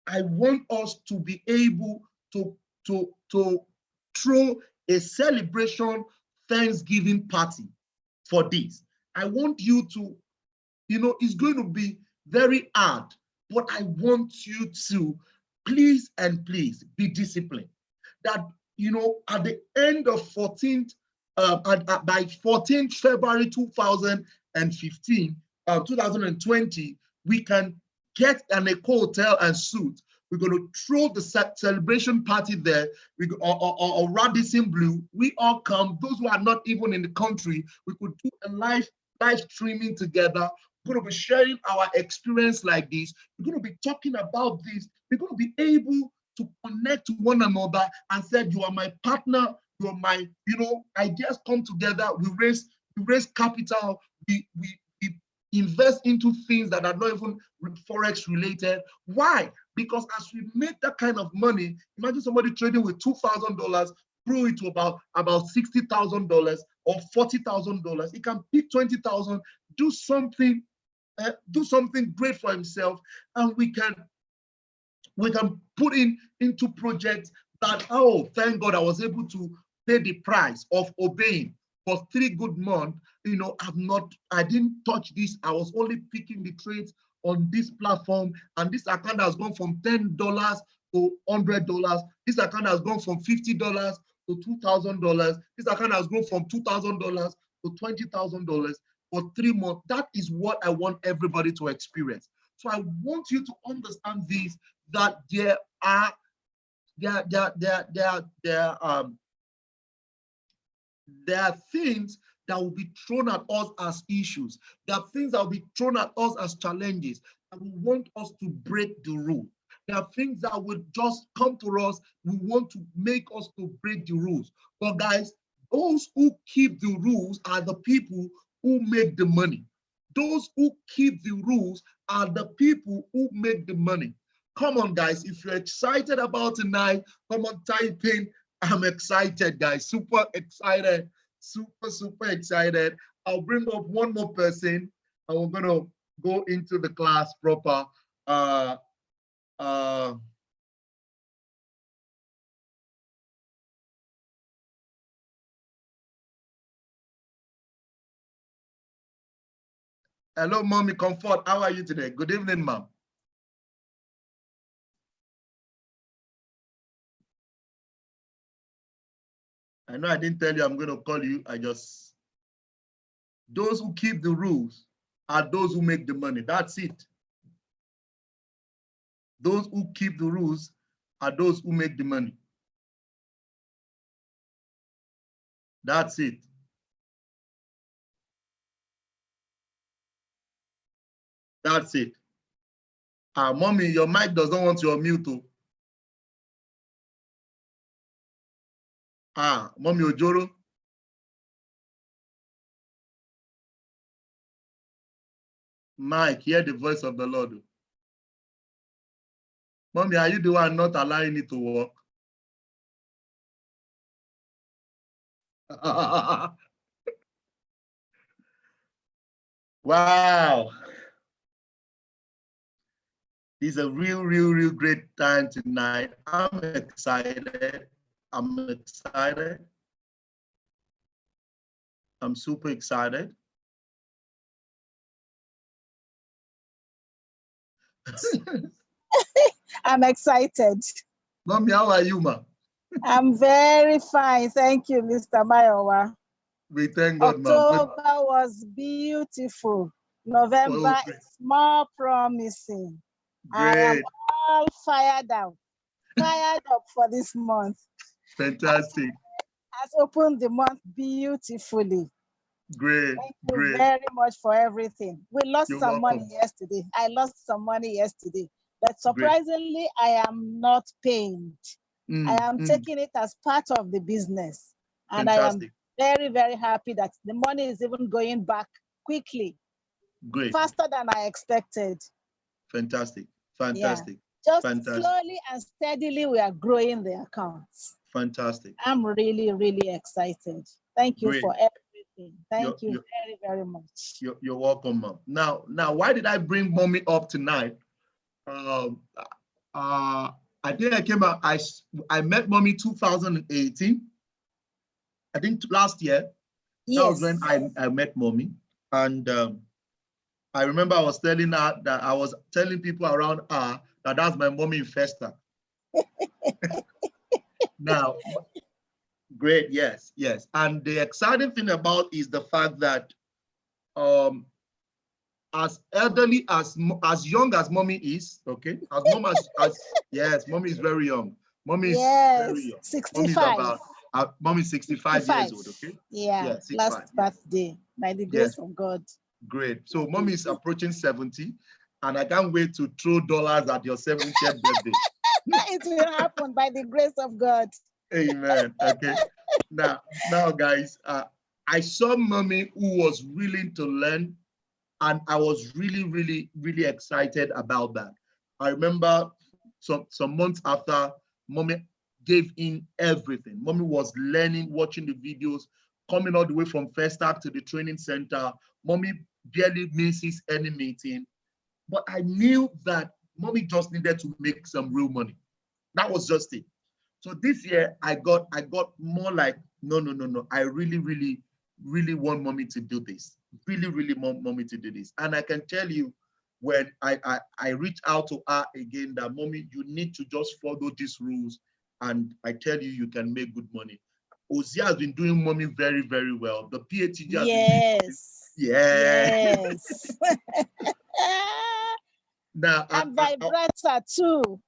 I want us to be able to throw a celebration Thanksgiving party for this. I want you to, you know, it's going to be very hard, but I want you to please and please be disciplined. That, you know, at the end of 14th, by 14th February 2020, we can get an Eco Hotel and suit. We're going to throw the celebration party there, or Radisson Blue. We all come. Those who are not even in the country, we could do a live streaming together. We're going to be sharing our experience like this. We're going to be talking about this. We're going to be able to connect to one another and say, you are my partner, ideas come together. We raise capital. We invest into things that are not even Forex related. Why? Because as we make that kind of money, imagine somebody trading with $2,000, grow it to about $60,000 or $40,000. He can pick 20,000, do something great for himself, and we can put into projects that, oh, thank God I was able to pay the price of obeying for 3 good months. I didn't touch this. I was only picking the trades on this platform, and this account has gone from $10 to $100. This account has gone from $50 to $2,000. This account has grown from $2,000 to $20,000 for 3 months. That is what I want everybody to experience. So I want you to understand this, that there are things that will be thrown at us as issues. There are things that will be thrown at us as challenges, and we want us to break the rule. There are things that will just come to us. We want to make us to break the rules. But guys, those who keep the rules are the people who make the money. Those who keep the rules are the people who make the money. Come on, guys. If you're excited about tonight, come on, type in, I'm excited, guys. Super excited. Super excited. I'll bring up one more person, and we're gonna go into the class proper. Hello, Mommy Comfort. How are you today? Good evening, ma'am. I know I didn't tell you I'm going to call you. Those who keep the rules are those who make the money. That's it. Those who keep the rules are those who make the money. That's it. That's it. Mommy, your mic doesn't want you on mute. Mommy Ojoro. Mike, hear the voice of the Lord. Mommy, are you the one not allowing it to work? Wow. This is a real great time tonight. I'm excited. I'm super excited. I'm excited. Mommy, how are you, ma? I'm very fine. Thank you, Mr. Mayowa. We thank God, ma'am. October was beautiful. November is more promising. Great. I am all fired up for this month. Fantastic. Has opened the month beautifully. Great. Thank you very much for everything. We lost You're some welcome. money yesterday. I lost some money yesterday, but surprisingly, I am not pained. I am taking it as part of the business. And Fantastic. I am very, very happy that the money is even going back quickly. Great. Faster than I expected. Fantastic. Yeah. Just fantastic. Slowly and steadily, we are growing the accounts. Fantastic. I'm really, really excited. Thank you for everything. Thank you very, very much. You're welcome, ma'am. Now, why did I bring Mommy up tonight? I think I came out, I met Mommy 2018. I think last year. Yes. That was when I met Mommy. And I remember I was telling her that I was telling people around her that that's my mommy in Festa. Now, great, yes. And the exciting thing about is the fact that as elderly as young as Mommy is, okay, yes, Mommy is very young. Mommy is very young. 65. Mommy's 65 years old, okay? Yeah, last birthday, by the grace of God. Great. So Mommy is approaching 70, and I can't wait to throw dollars at your 70th birthday. It will happen by the grace of God. Amen. Okay. Now, guys, I saw mommy who was willing to learn, and I was really, really, really excited about that. I remember some months after, mommy gave in everything. Mommy was learning, watching the videos, coming all the way from first start to the training center. Mommy barely misses any meeting. But I knew that mommy just needed to make some real money. That was just it. So this year I got more like, no. I really, really, really want mommy to do this. Really, really want mommy to do this. And I can tell you, when I reach out to her again, that mommy, you need to just follow these rules. And I tell you, you can make good money. Ozia has been doing mommy very, very well. The PATG has been doing, yes. Now, and vibrator too.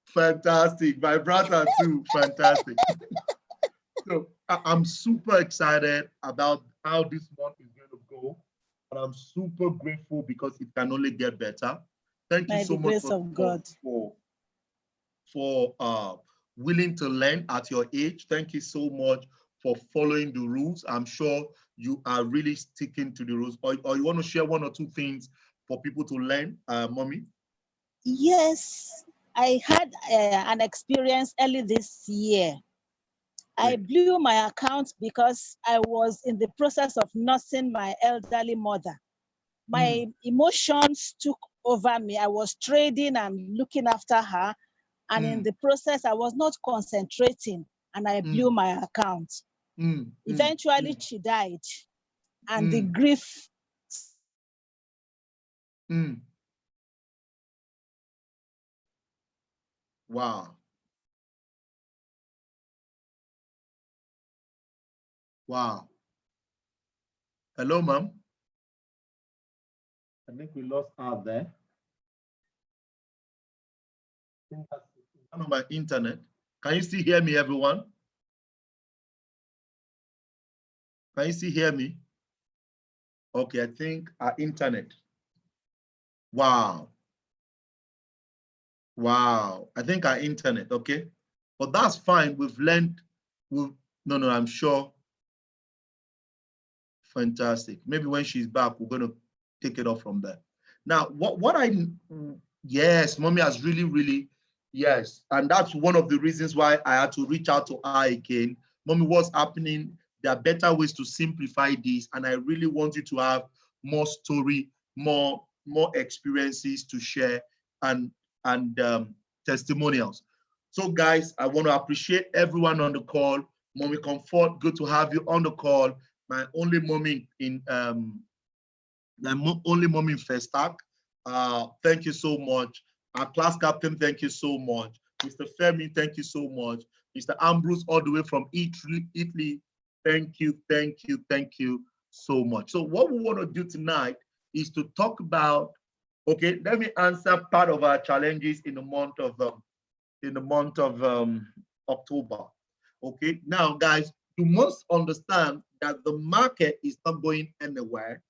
Fantastic. Vibrator too. Fantastic. So I'm super excited about how this month is going to go. And I'm super grateful because it can only get better. Thank you so much for willing to learn at your age. Thank you so much for following the rules. I'm sure you are really sticking to the rules. Or you want to share one or two things for people to learn, mommy? Yes, I had an experience early this year. I blew my account because I was in the process of nursing my elderly mother. My emotions took over me. I was trading and looking after her. And in the process, I was not concentrating and I blew my account. Eventually, she died. And the grief. Wow. Wow. Hello, ma'am. I think we lost her there. I think that's on my internet. Can you still hear me, everyone? Can you still hear me? Okay, I think our internet. Wow. Wow. I think our internet, okay? But that's fine. We've learned. No, I'm sure. Fantastic. Maybe when she's back, we're going to take it off from there. Now, yes, mommy has really, really, yes. And that's one of the reasons why I had to reach out to her again. Mommy, what's happening? There are better ways to simplify this. And I really want you to have more story, more experiences to share and testimonials. So guys, I want to appreciate everyone on the call. Mommy Comfort, good to have you on the call. My only mommy in Festac. Thank you so much. Our class captain, thank you so much. Mr. Femi, thank you so much. Mr. Ambrose, all the way from Italy. Thank you so much. So what we want to do tonight is to talk about, okay, let me answer part of our challenges in the month of October. Okay, now guys, you must understand that the market is not going anywhere.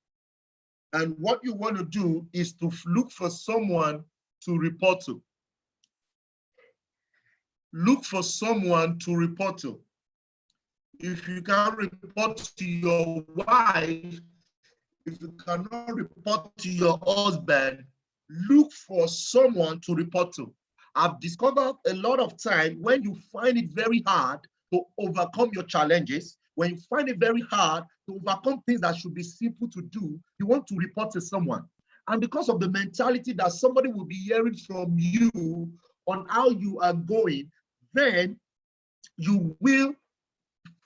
And what you want to do is to look for someone to report to. Look for someone to report to. If you can't report to your wife, if you cannot report to your husband, look for someone to report to. I've discovered a lot of time when you find it very hard to overcome your challenges, when you find it very hard to overcome things that should be simple to do, you want to report to someone. And because of the mentality that somebody will be hearing from you on how you are going, then you will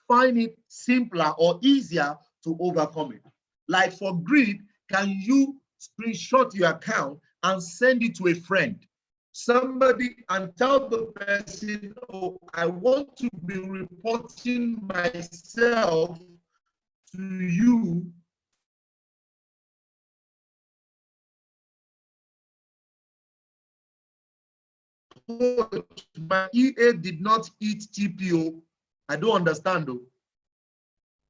find it simpler or easier to overcome it. Like for greed, can you screenshot your account and send it to a friend? Somebody and tell the person, oh, I want to be reporting myself to you. My EA did not eat TPO. I don't understand though.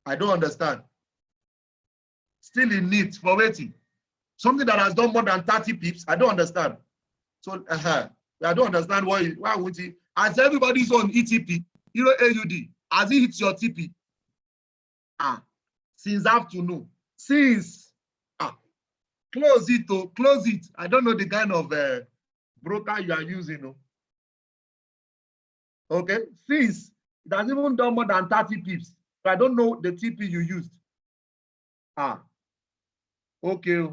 I don't understand. Still in need for waiting. Something that has done more than 30 pips. I don't understand. So I don't understand why would he? As everybody's on ETP, AUD, as he hits your TP, Since afternoon. Since, close it, close it. I don't know the kind of broker you are using. Okay, since it has even done more than 30 pips. So I don't know the TP you used. Okay.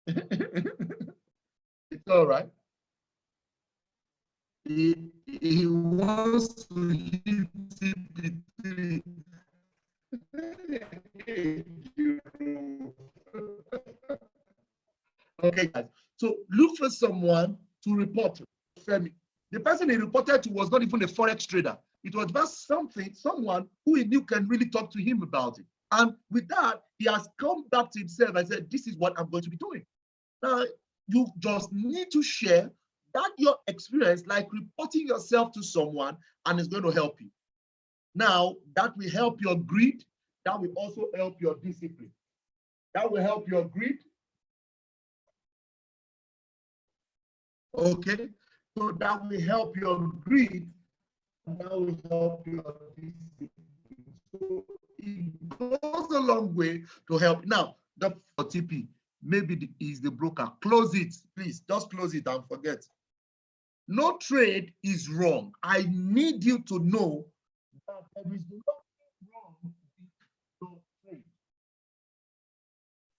It's all right. He wants to hit CP3. Okay, guys. So look for someone to report to. The person he reported to was not even a forex trader. It was just someone who he knew can really talk to him about it. And with that, he has come back to himself and said, this is what I'm going to be doing. Now, you just need to share that your experience, like reporting yourself to someone, and it's going to help you. Now, that will help your greed. That will also help your discipline. That will help your greed. Okay, so that will help your greed, and that will help your discipline. So it goes a long way to help. Now, the TP, maybe is the broker. Close it, please. Just close it and forget. No trade is wrong. I need you to know that there is nothing wrong with no trade.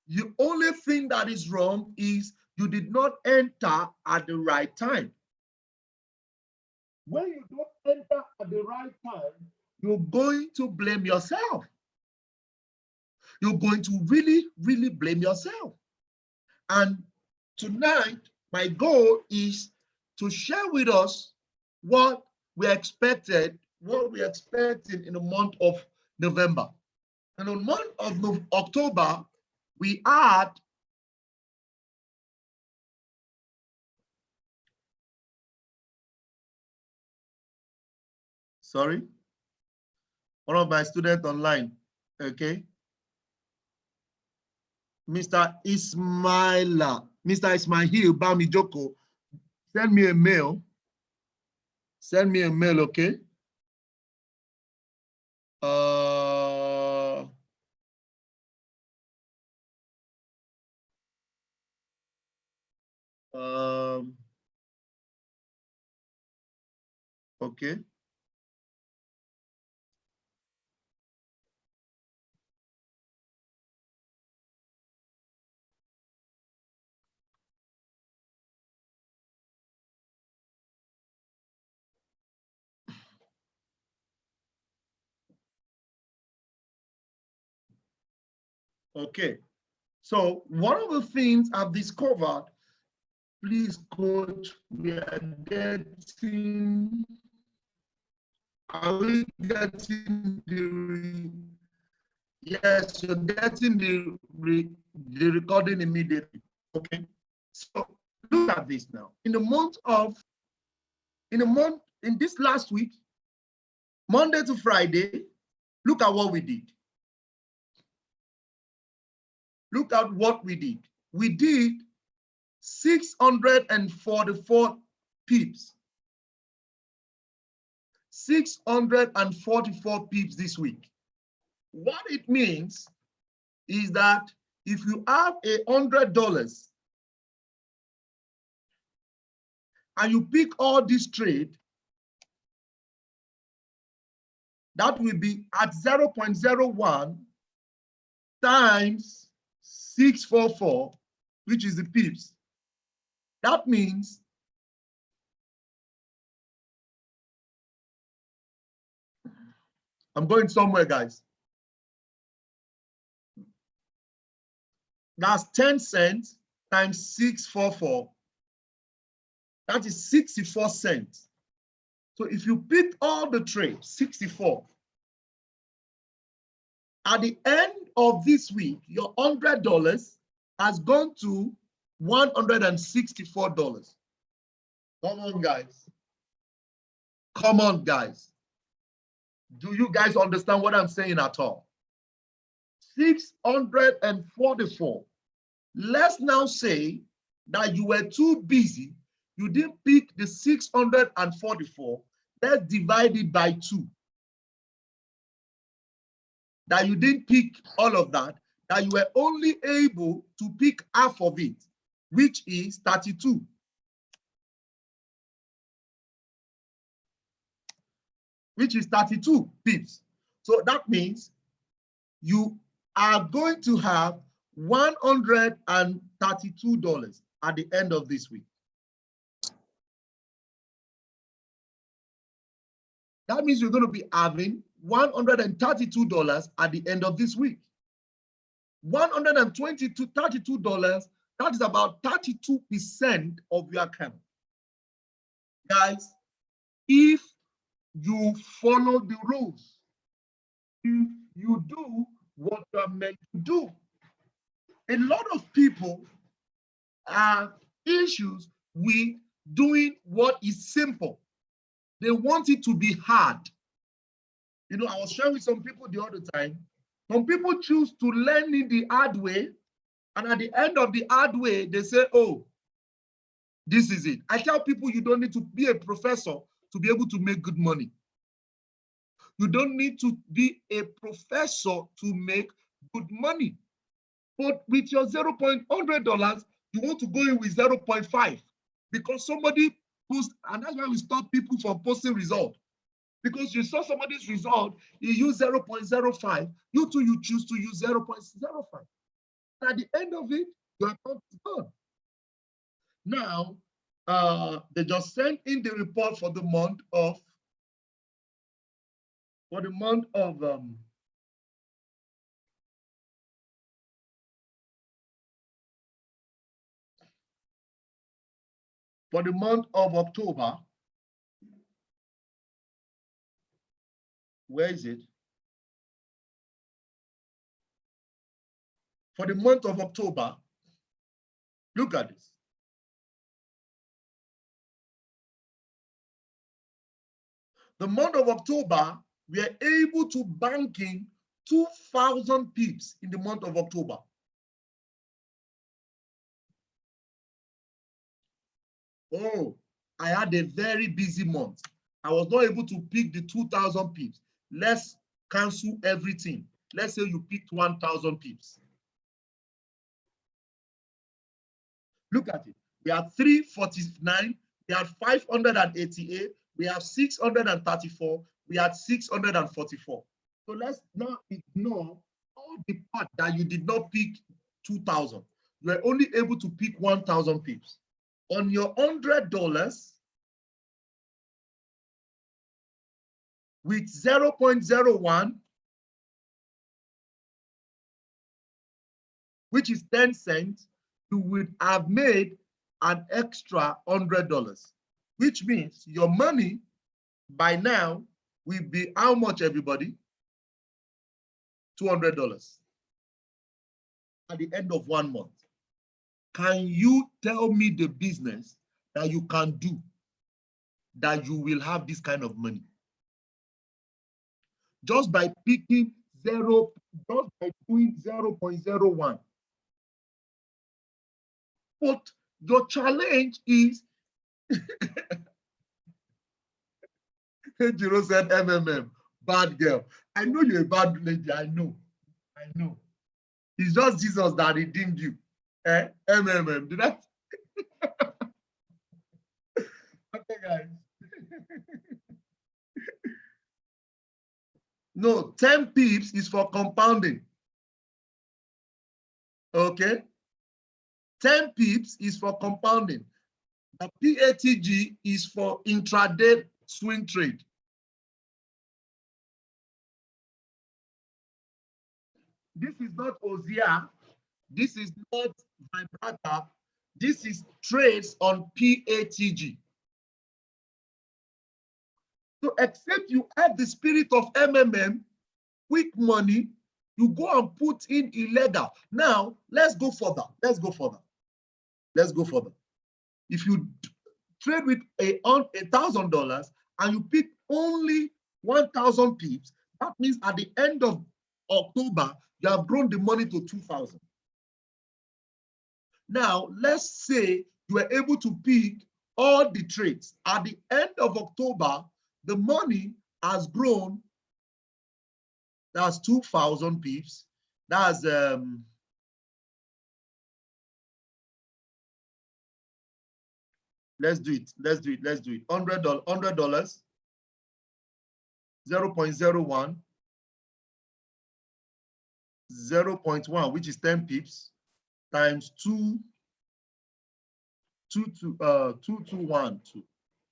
The only thing that is wrong is you did not enter at the right time. When you don't enter at the right time, you're going to blame yourself. You're going to really, really blame yourself. And tonight, my goal is to share with us what we expected, what we expected in the month of November. And in the month of October, we had one of my students online, okay? Mr. Ismail Bamijoko, send me a mail. Send me a mail, okay? Okay. Okay, so one of the things I've discovered, please, coach, are we getting yes, you're getting the recording immediately, okay? So look at this now. In this last week, Monday to Friday, look at what we did. Look at what we did. We did 644 pips. 644 pips this week. What it means is that if you have $100 and you pick all this trade, that will be at 0.01 times 644, which is the pips. That means I'm going somewhere, guys. That's 10 cents times 644. That is 64 cents. So if you pick all the trades, 64, at the end of this week, your $100 has gone to $164. Come on, guys. Come on, guys. Do you guys understand what I'm saying at all? 644. Let's now say that you were too busy. You didn't pick the 644. Let's divide it by 2. that you didn't pick all of that, that you were only able to pick half of it, which is 32. Which is 32 pips. So that means you are going to have $132 at the end of this week. That means you're going to be having $132 at the end of this week. $32, that is about 32% of your account. Guys, if you follow the rules, if you do what you're meant to do. A lot of people have issues with doing what is simple. They want it to be hard. You know, I was sharing with some people the other time. Some people choose to learn it the hard way, and at the end of the hard way, they say, oh, this is it. I tell people you don't need to be a professor to be able to make good money. You don't need to be a professor to make good money. But with your $0.100, you want to go in with 0.5 because somebody posts, and that's why we stop people from posting result. Because you saw somebody's result, you use 0.05, you too, you choose to use 0.05. And at the end of it, your account is done. Now, they just sent in the report for the month of For the month of October, where is it? For the month of October, look at this. The month of October, we are able to bank in 2,000 pips in the month of October. Oh, I had a very busy month. I was not able to pick the 2,000 pips. Let's cancel everything. Let's say you picked 1,000 pips. Look at it. We have 349, we have 588, we have 634, we had 644. So let's now ignore all the part that you did not pick 2,000. You were only able to pick 1,000 pips. On your $100 with 0.01, which is 10 cents, you would have made an extra $100, which means your money by now will be how much, everybody? $200 at the end of 1 month. Can you tell me the business that you can do that you will have this kind of money? Just by picking just by doing 0.01. But your challenge is, Jiro said MMM, bad girl. I know you're a bad lady, I know. It's just Jesus that redeemed you. MMM, did that? Okay, guys. No, 10 pips is for compounding. Okay? 10 pips is for compounding. The PATG is for intraday swing trade. This is not Ozia. This is not Vibrata. This is trades on PATG. So except you have the spirit of MMM, quick money, you go and put in illegal. Now, let's go further. If you trade with $1,000 and you pick only 1,000 pips, that means at the end of October, you have grown the money to 2,000. Now, let's say you were able to pick all the trades. At the end of October, the money has grown. That's 2,000 pips. That's let's do it. $100, 0.01, 0.1, which is 10 pips, times 2,212.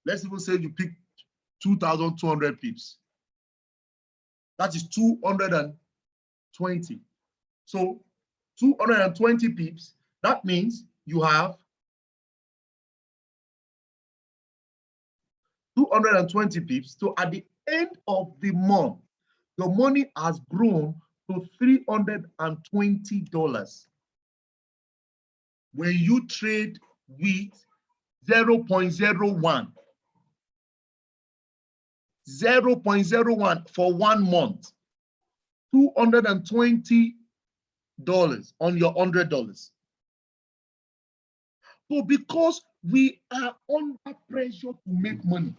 Let's even say you pick 2,200 pips. That is 220. So 220 pips, that means you have 220 pips. So at the end of the month, your money has grown to $320 when you trade with 0.01. 0.01 for 1 month. $220 on your $100. So because we are under pressure to make money,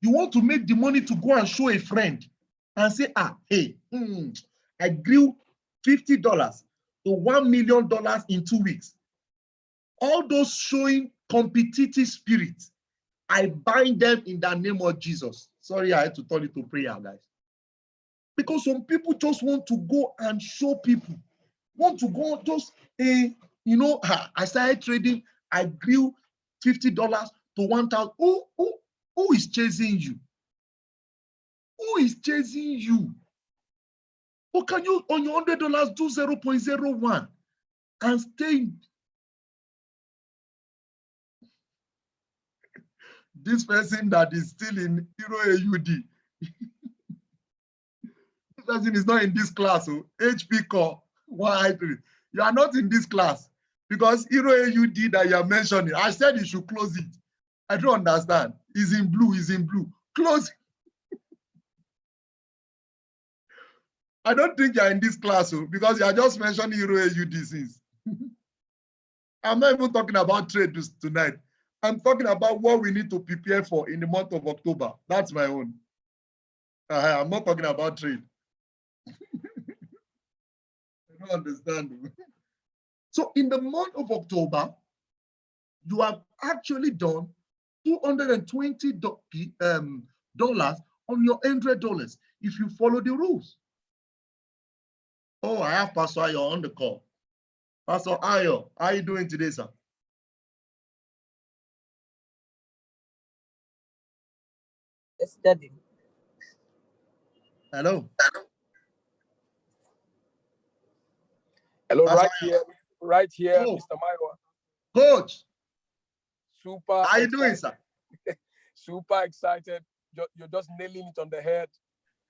you want to make the money to go and show a friend and say, hey, I grew $50 to $1 million in 2 weeks. All those showing competitive spirit, I bind them in the name of Jesus. Sorry, I had to turn it to prayer, guys. Because some people just want to go and show people, want to go just, I started trading, I grew $50 to 1,000. Who is chasing you? Who is chasing you? Or can you, on your $100, do 0.01 and stay? This person that is still in Euro AUD, this person is not in this class. So HP Core 1i3. You are not in this class because Euro AUD that you are mentioning, I said you should close it. I don't understand. It's in blue, it's in blue. Close it. I don't think you're in this class because you are just mentioning Euro AUD since. I'm not even talking about trade tonight. I'm talking about what we need to prepare for in the month of October. That's my own. I'm not talking about trade. I don't understand. So in the month of October, you have actually done $220 on your $100 if you follow the rules. Oh, I have Pastor Ayo on the call. Pastor Ayo, how are you doing today, sir? Yes, Daddy. Hello. Hello, Pastor right here, oh. Mr. Maiwa. Coach. Super. How you doing, sir? Super excited. You're just nailing it on the head.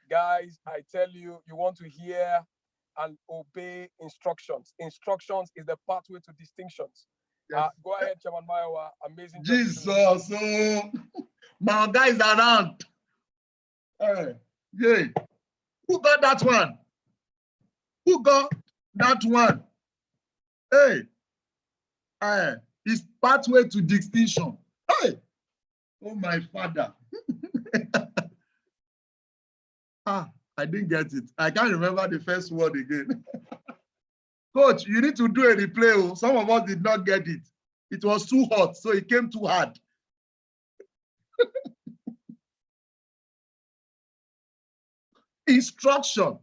Guys, I tell you, you want to hear and obey instructions. Instructions is the pathway to distinctions. Yes. Go ahead, Chairman Maiwa. Amazing. Jesus. So my guys around. Yeah. Who got that one? Who got that one? Hey. It's pathway to distinction. Hey. Oh, my father. I didn't get it. I can't remember the first word again. Coach, you need to do a replay. Some of us did not get it. It was too hot, so it came too hard. Instruction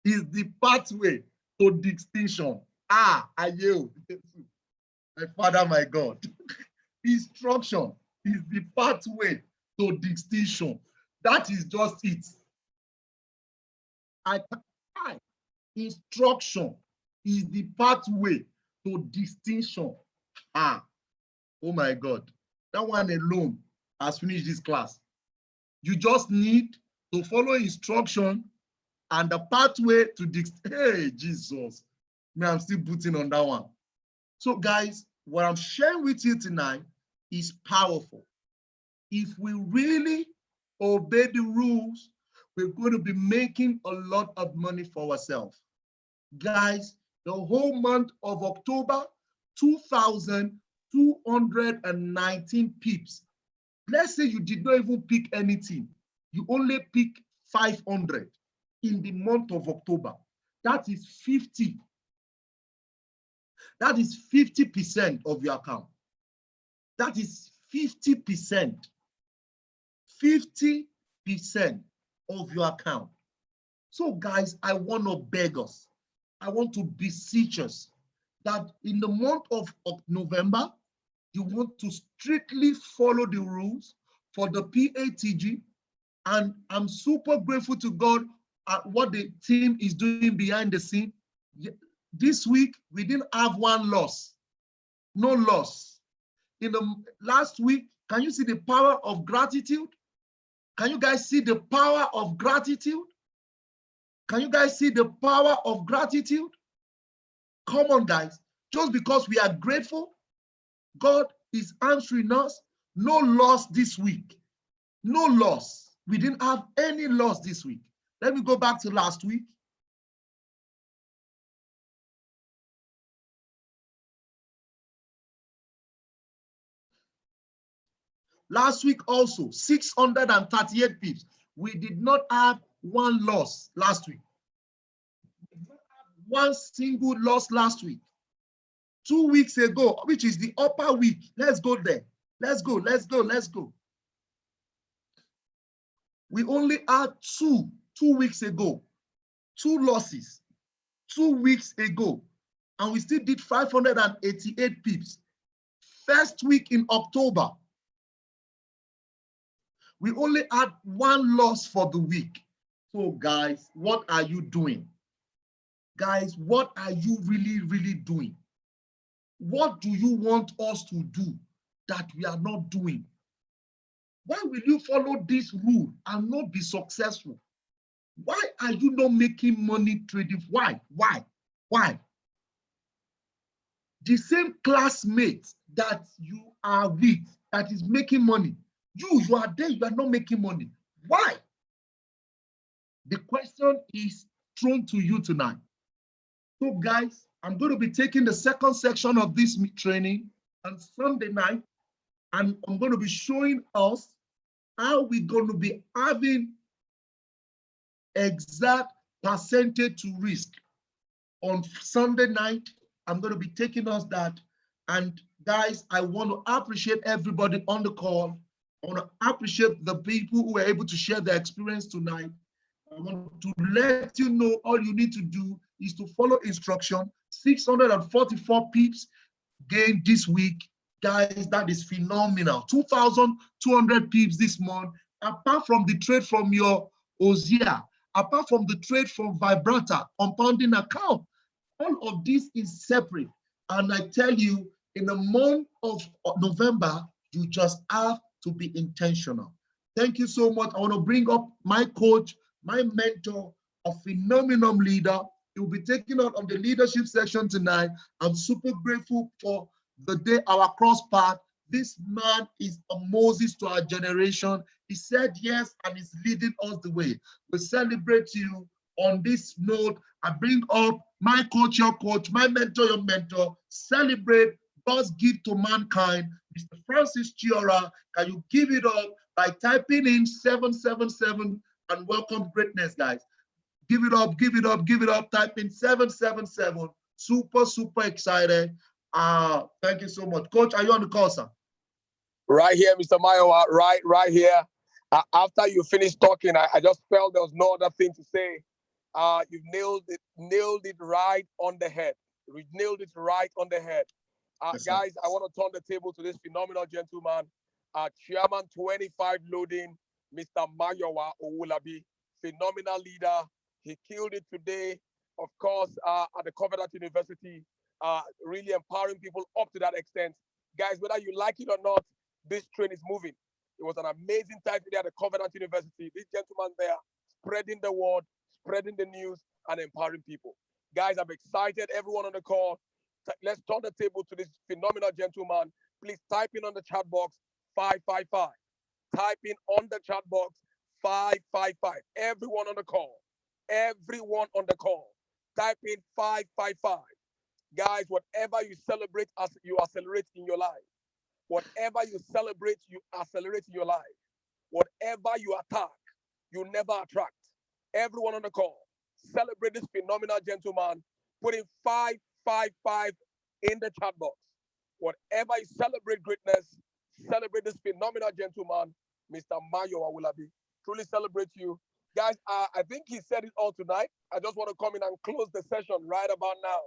is the pathway to distinction. I yield. My Father, my God. Instruction is the pathway to distinction. That is just it. Instruction is the pathway to distinction. Oh my God. That one alone has finished this class. You just need to follow instruction and the pathway to distinction. Hey, Jesus. Man, I'm still booting on that one. So guys, what I'm sharing with you tonight is powerful. If we really obey the rules, we're going to be making a lot of money for ourselves. Guys, the whole month of October, 2,219 pips. Let's say you did not even pick anything. You only pick 500. in the month of October. That is 50. That is 50% of your account. That is 50%. 50% of your account. So guys, I want to beg us. I want to beseech us that in the month of November, you want to strictly follow the rules for the PATG. And I'm super grateful to God at what the team is doing behind the scene. This week, we didn't have one loss. No loss. In the last week, can you see the power of gratitude? Can you guys see the power of gratitude? Can you guys see the power of gratitude? Come on, guys. Just because we are grateful, God is answering us. No loss this week. No loss. We didn't have any loss this week. Let me go back to last week. Last week also, 638 pips. We did not have one loss last week. We did not have one single loss last week. 2 weeks ago, which is the upper week. Let's go there. Let's go, let's go, let's go. We only had 2 weeks ago. 2 losses 2 weeks ago. And we still did 588 pips. First week in October, we only had 1 loss for the week. So guys, what are you doing? Guys, what are you really doing? What do you want us to do that we are not doing? Why will you follow this rule and not be successful? Why are you not making money trading? Why? The same classmate that you are with that is making money, you are there, you are not making money. Why? The question is thrown to you tonight. So guys, I'm going to be taking the second section of this training on Sunday night, and I'm going to be showing us how we're going to be having exact percentage to risk. On Sunday night, I'm going to be taking us that. And guys, I want to appreciate everybody on the call. I want to appreciate the people who were able to share their experience tonight. I want to let you know all you need to do is to follow instruction. 644 pips gained this week. Guys, that is phenomenal. 2,200 pips this month. Apart from the trade from your Ozia, apart from the trade from Vibrata, compounding account, all of this is separate. And I tell you, in the month of November, you just have to be intentional. Thank you so much. I want to bring up my coach, my mentor, a phenomenal leader. He will be taking out on the leadership section tonight. I'm super grateful for the day our cross path. This man is a Moses to our generation. He said yes and is leading us the way. We celebrate you. On this note, I bring up my coach, your coach, my mentor, your mentor. Celebrate God's gift to mankind. Mr. Francis Chiora, can you give it up by typing in 777 and welcome greatness, guys. Give it up, give it up, give it up. Type in 777. Super excited. Thank you so much. Coach, are you on the call, sir? Right here, Mr. Mayowa, right here. After you finished talking, I just felt there was no other thing to say. You've nailed it right on the head. You nailed it right on the head. Yes, guys, I want to turn the table to this phenomenal gentleman, Chairman 25 Loading, Mr. Mayowa Owulabi, phenomenal leader. He killed it today, of course, at the Covenant University, really empowering people up to that extent. Guys, whether you like it or not, this train is moving. It was an amazing time today at the Covenant University. This gentleman there, spreading the word, spreading the news, and empowering people. Guys, I'm excited. Everyone on the call, let's turn the table to this phenomenal gentleman. Please type in on the chat box 555. Type in on the chat box 555. Everyone on the call. Everyone on the call. Type in 555. Guys, whatever you celebrate, as you accelerate in your life. Whatever you celebrate, you accelerate in your life. Whatever you attack, you never attract. everyone on the call, celebrate this phenomenal gentleman. Put in 555 in the chat box. Whatever you celebrate greatness, celebrate this phenomenal gentleman, Mr. Mayo Awulabi. Truly celebrate you. Guys, I think he said it all tonight. I just want to come in and close the session right about now.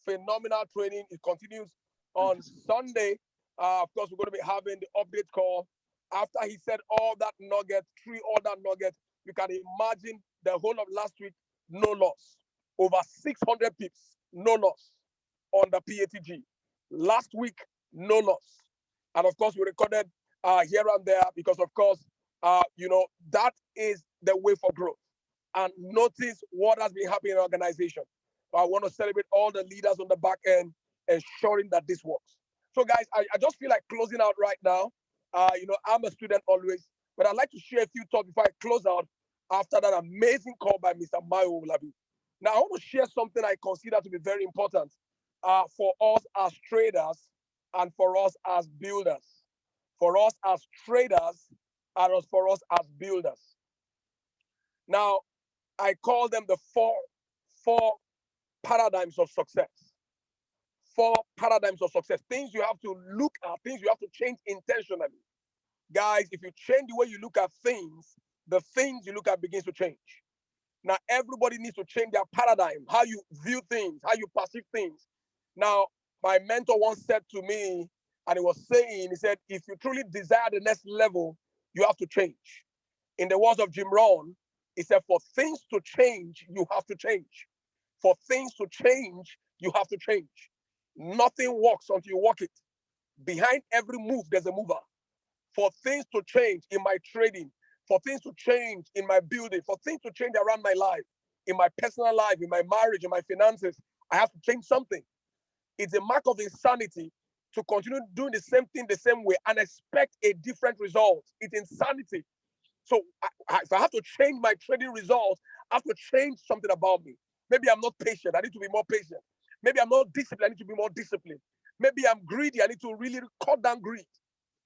Phenomenal training. It continues on Sunday. Of course, we're going to be having the update call. After he said all that nugget, 3 other nuggets, you can imagine the whole of last week, no loss. Over 600 pips, no loss on the PATG. Last week, no loss. And of course, we recorded here and there because, of course, that is the way for growth. And notice what has been happening in the organization. I want to celebrate all the leaders on the back end, ensuring that this works. So, guys, I just feel like closing out right now. I'm a student always, but I'd like to share a few thoughts before I close out after that amazing call by Mr. Mayo Olabi. Now, I want to share something I consider to be very important for us as traders and for us as builders. For us as traders and for us as builders. Now, I call them the four paradigms of success. 4 paradigms of success. Things you have to look at, things you have to change intentionally. Guys, if you change the way you look at things, the things you look at begins to change. Now, everybody needs to change their paradigm, how you view things, how you perceive things. Now, my mentor once said to me, and he was saying, he said, if you truly desire the next level, you have to change. In the words of Jim Rohn, he said, for things to change, you have to change. For things to change, you have to change. Nothing works until you walk it. Behind every move, there's a mover. For things to change in my trading, for things to change in my building, for things to change around my life, in my personal life, in my marriage, in my finances, I have to change something. It's a mark of insanity to continue doing the same thing the same way and expect a different result. It's insanity. So if I have to change my trading results, I have to change something about me. Maybe I'm not patient. I need to be more patient. Maybe I'm not disciplined. I need to be more disciplined. Maybe I'm greedy. I need to really cut down greed.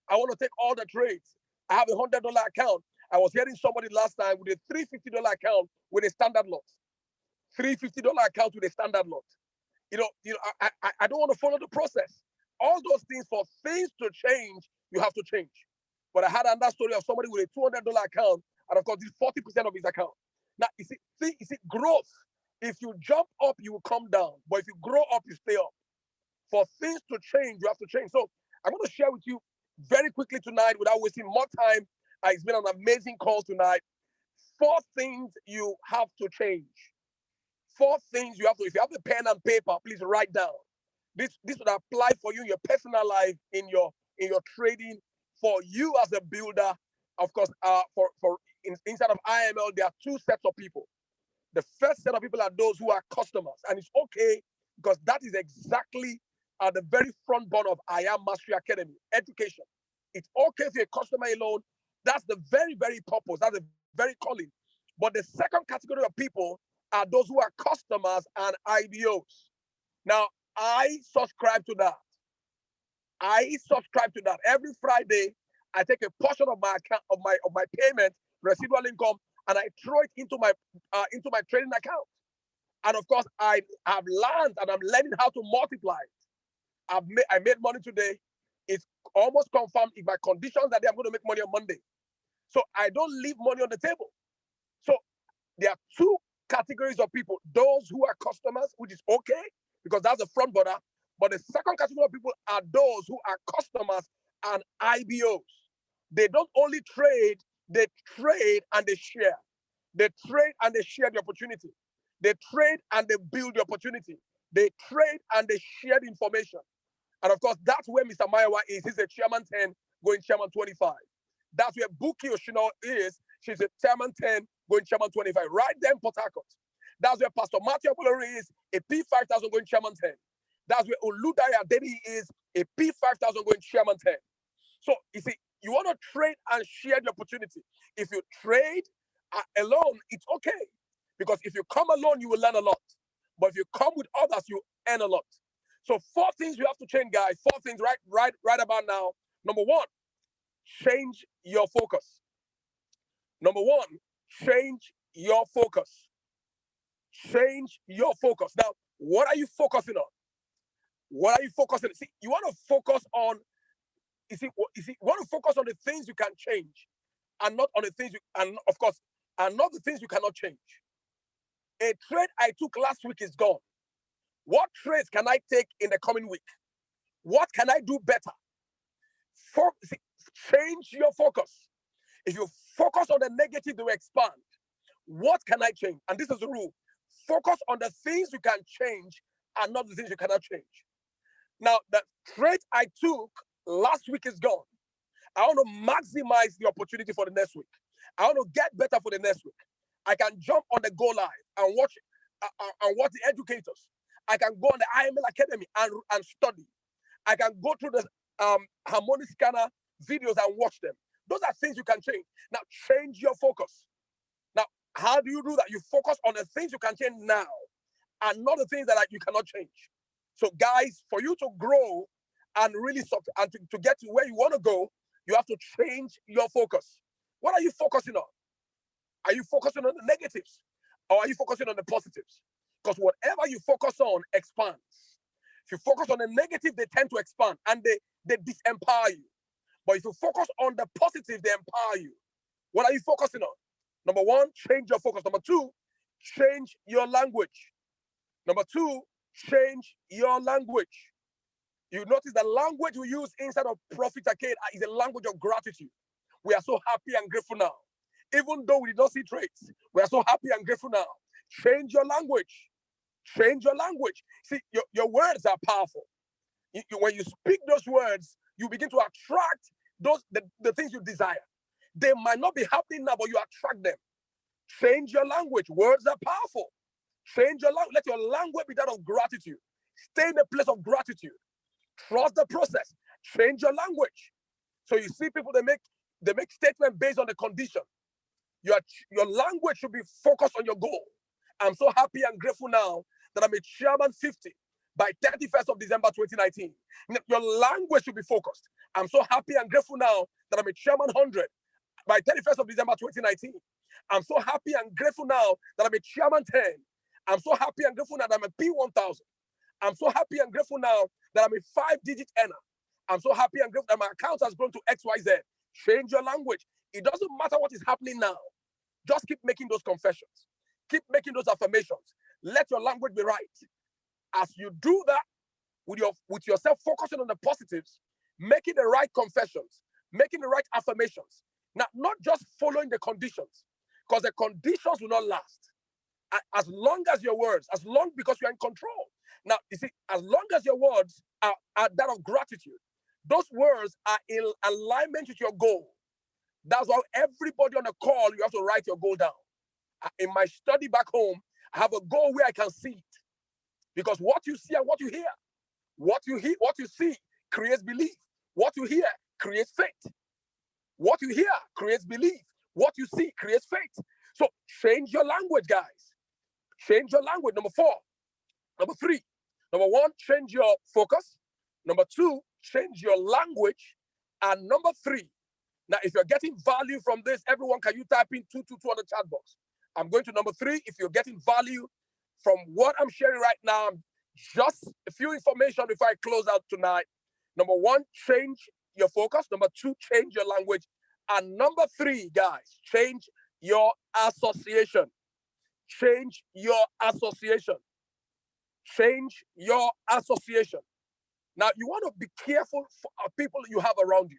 I want to take all the trades. I have $100 account. I was hearing somebody last time with a $350 account with a standard lot. $350 account with a standard lot. I don't want to follow the process. All those things, for things to change, you have to change. But I had another story of somebody with a $200 account, and of course, this 40% of his account. Now, you see, growth. If you jump up, you will come down. But if you grow up, you stay up. For things to change, you have to change. So I'm going to share with you very quickly tonight, without wasting more time. It's been an amazing call tonight. 4 things you have to change. 4 things you have to. If you have the pen and paper, please write down. This would apply for you in your personal life, in your trading, for you as a builder. Of course, inside of IML, there are 2 sets of people. The first set of people are those who are customers, and it's okay because that is exactly at the very front burner of I Am Mastery Academy, education. It's okay if you're a customer alone. That's the very, very purpose. That's the very calling. But the second category of people are those who are customers and IBOs. Now, I subscribe to that. Every Friday, I take a portion of my account of my payment, residual income, and I throw it into my trading account. And of course, I have learned and I'm learning how to multiply it. I made money today. It's almost confirmed. If my conditions are there, I'm going to make money on Monday. So I don't leave money on the table. So there are 2 categories of people: those who are customers, which is okay because that's the front border. But the second category of people are those who are customers and IBOs. They don't only trade, they trade and they share. They trade and they share the opportunity. They trade and they build the opportunity. They trade and they share the information. And of course, that's where Mr. Mayowa is. He's a chairman 10, going chairman 25. That's where Buki Oshino is. She's a chairman 10, going chairman 25. Right there in Port Harcourt. That's where Pastor Matthew Abolori is, a P5000 going chairman 10. That's where Oludaya Dedi is, a P5000 going chairman 10. So, you see, you want to trade and share the opportunity. If you trade alone, it's okay. Because if you come alone, you will learn a lot. But if you come with others, you earn a lot. So 4 things you have to change, guys. 4 things right about now. Number 1, change your focus. Number 1, change your focus. Change your focus. Now, what are you focusing on? What are you focusing on? See, you want to focus on, you want to focus on the things you can change and not on the things and of course, and not the things you cannot change. A trade I took last week is gone. What trades can I take in the coming week? What can I do better? Change your focus. If you focus on the negative, they will expand. What can I change? And this is the rule. Focus on the things you can change and not the things you cannot change. Now, the trade I took last week is gone. I want to maximize the opportunity for the next week. I want to get better for the next week. I can jump on the Go Live and watch the educators. I can go on the IML Academy and study. I can go through the harmonic scanner videos and watch them. Those are things you can change. Now, change your focus. Now, how do you do that? You focus on the things you can change now and not the things that you cannot change. So, guys, for you to grow and really and to get to where you want to go, you have to change your focus. What are you focusing on? Are you focusing on the negatives or are you focusing on the positives? Because whatever you focus on expands. If you focus on the negative, they tend to expand and they disempower you. But if you focus on the positive, they empower you. What are you focusing on? Number one, change your focus. Number two, change your language. Number two, change your language. You notice the language we use inside of Prophet Arcade is a language of gratitude. We are so happy and grateful now. Even though we did not see traits, we are so happy and grateful now. Change your language. Change your language. See, your words are powerful. When you speak those words, you begin to attract the things you desire. They might not be happening now, but you attract them. Change your language. Words are powerful. Change your language. Let your language be that of gratitude. Stay in a place of gratitude. Trust the process. Change your language. So you see people, they make statements based on the condition. Your language should be focused on your goal. I'm so happy and grateful now that I'm a chairman 50 by 31st of December 2019. Your language should be focused. I'm so happy and grateful now that I'm a chairman 100 by 31st of December 2019. I'm so happy and grateful now that I'm a chairman 10. I'm so happy and grateful now that I'm a P1000. I'm so happy and grateful now that I'm a 5-digit earner. I'm so happy and grateful that my account has grown to XYZ. Change your language. It doesn't matter what is happening now. Just keep making those confessions. Keep making those affirmations. Let your language be right. As you do that, with yourself focusing on the positives, making the right confessions, making the right affirmations. Now, not just following the conditions, because the conditions will not last. As long as your words, because you're in control. Now, you see, as long as your words are that of gratitude, those words are in alignment with your goal. That's why everybody on the call, you have to write your goal down. In my study back home, I have a goal where I can see it. Because what you see and what you hear, what you see creates belief. What you hear creates faith. What you hear creates belief. What you see creates faith. So change your language, guys. Change your language. Number 4. Number 3. Number 1, change your focus. Number 2, change your language. And number 3, now if you're getting value from this, everyone, can you type in 222 on the chat box? I'm going to number 3. If you're getting value from what I'm sharing right now, just a few information before I close out tonight. Number 1, change your focus. Number 2, change your language. And number 3, guys, change your association. Change your association. Change your association. Now, you want to be careful for people you have around you.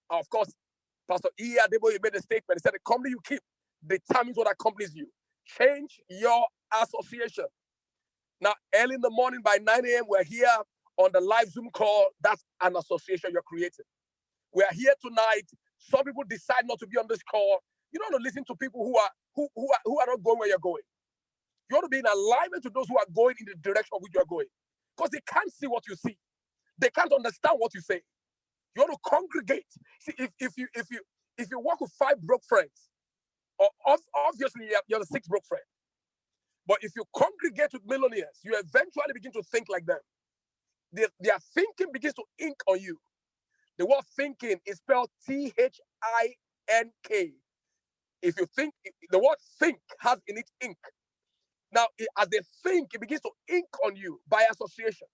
Of course, Pastor E. Adeboye made a statement. He said, the company you keep determines what accompanies you. Change your association. Now, early in the morning by 9 a.m., we're here on the live Zoom call. That's an association you're creating. We're here tonight. Some people decide not to be on this call. You don't want to listen to people who are not going where you're going. You want to be in alignment to those who are going in the direction of which you're going. Because they can't see what you see. They can't understand what you say. You want to congregate. See, if you work with 5 broke friends, obviously you're the 6th broke friend. But if you congregate with millionaires, you eventually begin to think like them. Their thinking begins to ink on you. The word thinking is spelled T-H-I-N-K. If you think, the word think has in it ink. Now, as they think, it begins to ink on you by association.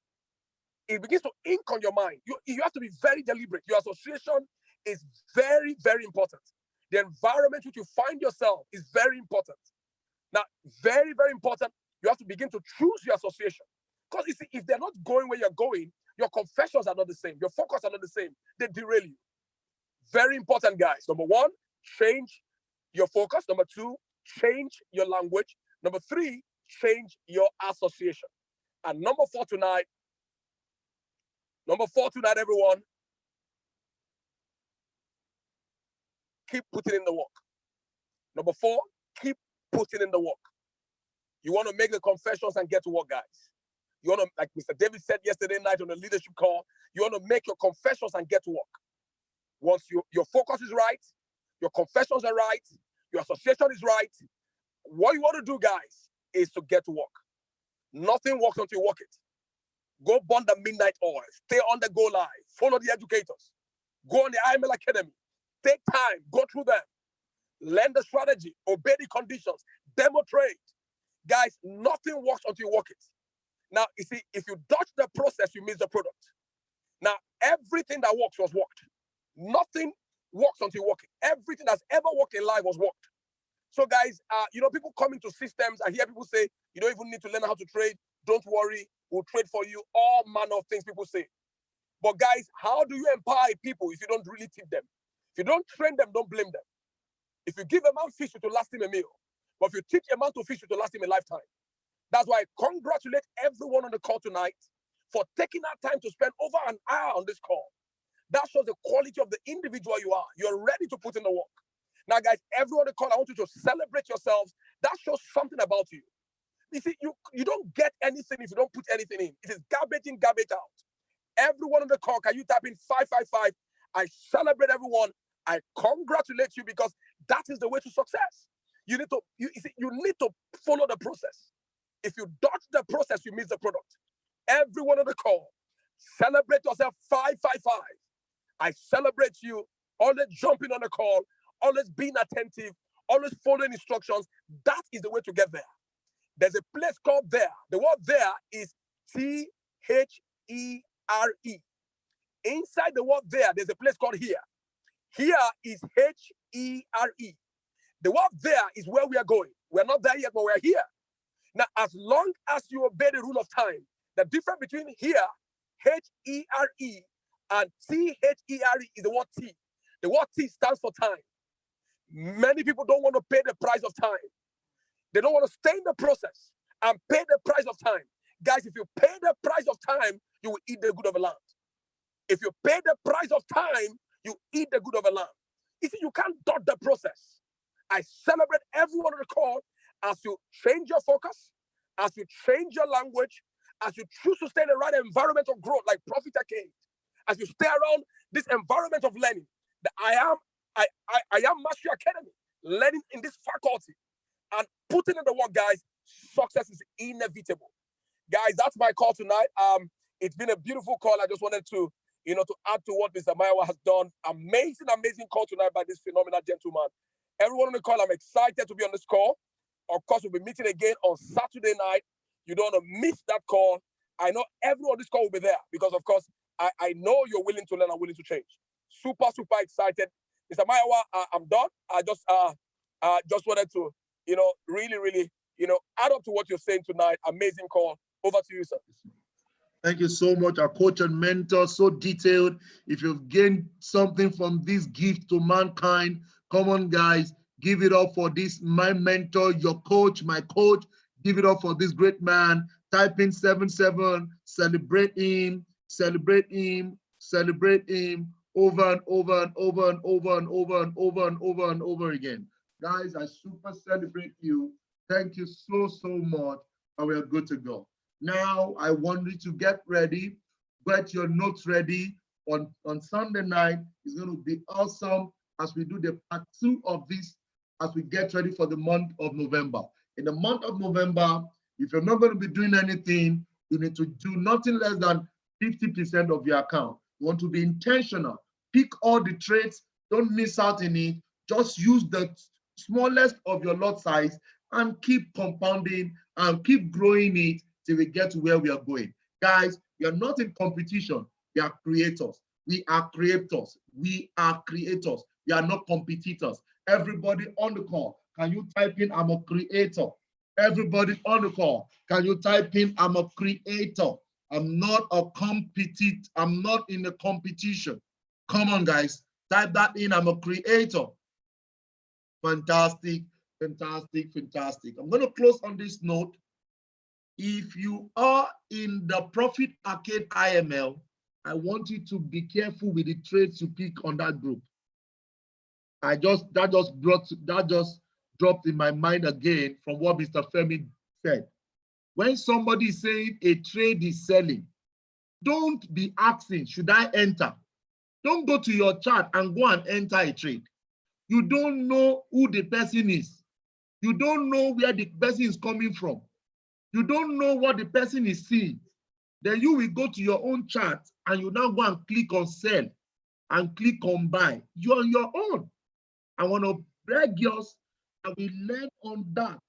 It begins to ink on your mind. You have to be very deliberate. Your association is very, very important. The environment which you find yourself is very important. Now, very, very important. You have to begin to choose your association. Because you see, if they're not going where you're going, your confessions are not the same. Your focus are not the same. They derail you. Very important, guys. Number one, change your focus. Number two, change your language. Number three, change your association. And number four tonight, everyone, keep putting in the work. Number four, keep putting in the work. You want to make the confessions and get to work, guys. You want to, like Mr. David said yesterday night on the leadership call, you want to make your confessions and get to work. Once your focus is right, your confessions are right, your association is right, what you want to do, guys, is to get to work. Nothing works until you work it. Go burn the midnight oil. Stay on the go live. Follow the educators. Go on the IML Academy. Take time. Go through them. Learn the strategy. Obey the conditions. Demo trade. Guys, nothing works until you work it. Now, you see, if you dodge the process, you miss the product. Now, everything that works was worked. Nothing works until you work it. Everything that's ever worked in life was worked. So, guys, people come into systems. I hear people say, you don't even need to learn how to trade. Don't worry. We'll trade for you. All manner of things people say. But, guys, how do you empower people if you don't really teach them? If you don't train them, don't blame them. If you give a man fish, it will last him a meal. But if you teach a man to fish, it will last him a lifetime. That's why I congratulate everyone on the call tonight for taking that time to spend over an hour on this call. That shows the quality of the individual you are. You're ready to put in the work. Now, guys, everyone on the call, I want you to celebrate yourselves. That shows something about you. You see, you don't get anything if you don't put anything in. It is garbage in, garbage out. Everyone on the call, can you type in 555? I celebrate everyone. I congratulate you because that is the way to success. You need to follow the process. If you dodge the process, you miss the product. Everyone on the call, celebrate yourself 555. I celebrate you. Always jumping on the call, always being attentive, always following instructions. That is the way to get there. There's a place called there. The word there is T-H-E-R-E. Inside the word there, there's a place called here. Here is H-E-R-E. The word there is where we are going. We're not there yet, but we're here. Now, as long as you obey the rule of time, the difference between here, H-E-R-E, and T-H-E-R-E is the word T. The word T stands for time. Many people don't want to pay the price of time. They don't want to stay in the process and pay the price of time. Guys, if you pay the price of time, you will eat the good of the land. If you pay the price of time, you eat the good of the land. You see, you can't dodge the process. I celebrate everyone on the call as you change your focus, as you change your language, as you choose to stay in the right environment of growth like Prophet Cade, as you stay around this environment of learning. The I am Mastery Academy, learning in this faculty and putting in the work, guys. Success is inevitable. Guys, that's my call tonight. It's been a beautiful call. I just wanted to, to add to what Mr. Maiwa has done. Amazing call tonight by this phenomenal gentleman. Everyone on the call, I'm excited to be on this call. Of course, we'll be meeting again on Saturday night. You don't want to miss that call. I know everyone on this call will be there because, of course, I know you're willing to learn and willing to change. Super, super excited. Mr. Maiwa, I'm done. I just wanted to, really, really, add up to what you're saying tonight. Amazing call. Over to you, sir. Thank you so much, our coach and mentor, so detailed. If you've gained something from this gift to mankind, come on, guys, give it up for this, my mentor, your coach, my coach. Give it up for this great man. Type in 77, celebrate him, celebrate him, celebrate him over and over and over and over and over and over and over and over again. Guys, I super celebrate you. Thank you so, so much. And we are good to go. Now, I want you to get ready, get your notes ready. On Sunday night, it's going to be awesome as we do the part 2 of this, as we get ready for the month of November. In the month of November, if you're not going to be doing anything, you need to do nothing less than 50% of your account. You want to be intentional. Pick all the trades. Don't miss out in it. Just use the smallest of your lot size and keep compounding and keep growing it till we get to where we are going. Guys, we are not in competition. We are creators. We are creators. We are creators. We are not competitors. Everybody on the call, can you type in, I'm a creator? Everybody on the call, can you type in, I'm a creator? I'm not a competitor. I'm not in a competition. Come on, guys. Type that in, I'm a creator. Fantastic, fantastic, fantastic. I'm going to close on this note. If you are in the Profit Arcade IML, I want you to be careful with the trades you pick on that group. That just dropped in my mind again from what Mr. Femi said. When somebody is saying a trade is selling, don't be asking, should I enter? Don't go to your chart and go and enter a trade. You don't know who the person is. You don't know where the person is coming from. You don't know what the person is seeing. Then you will go to your own chart and you now go and click on sell and click on buy. You're on your own. I want to beg us and we learn on that.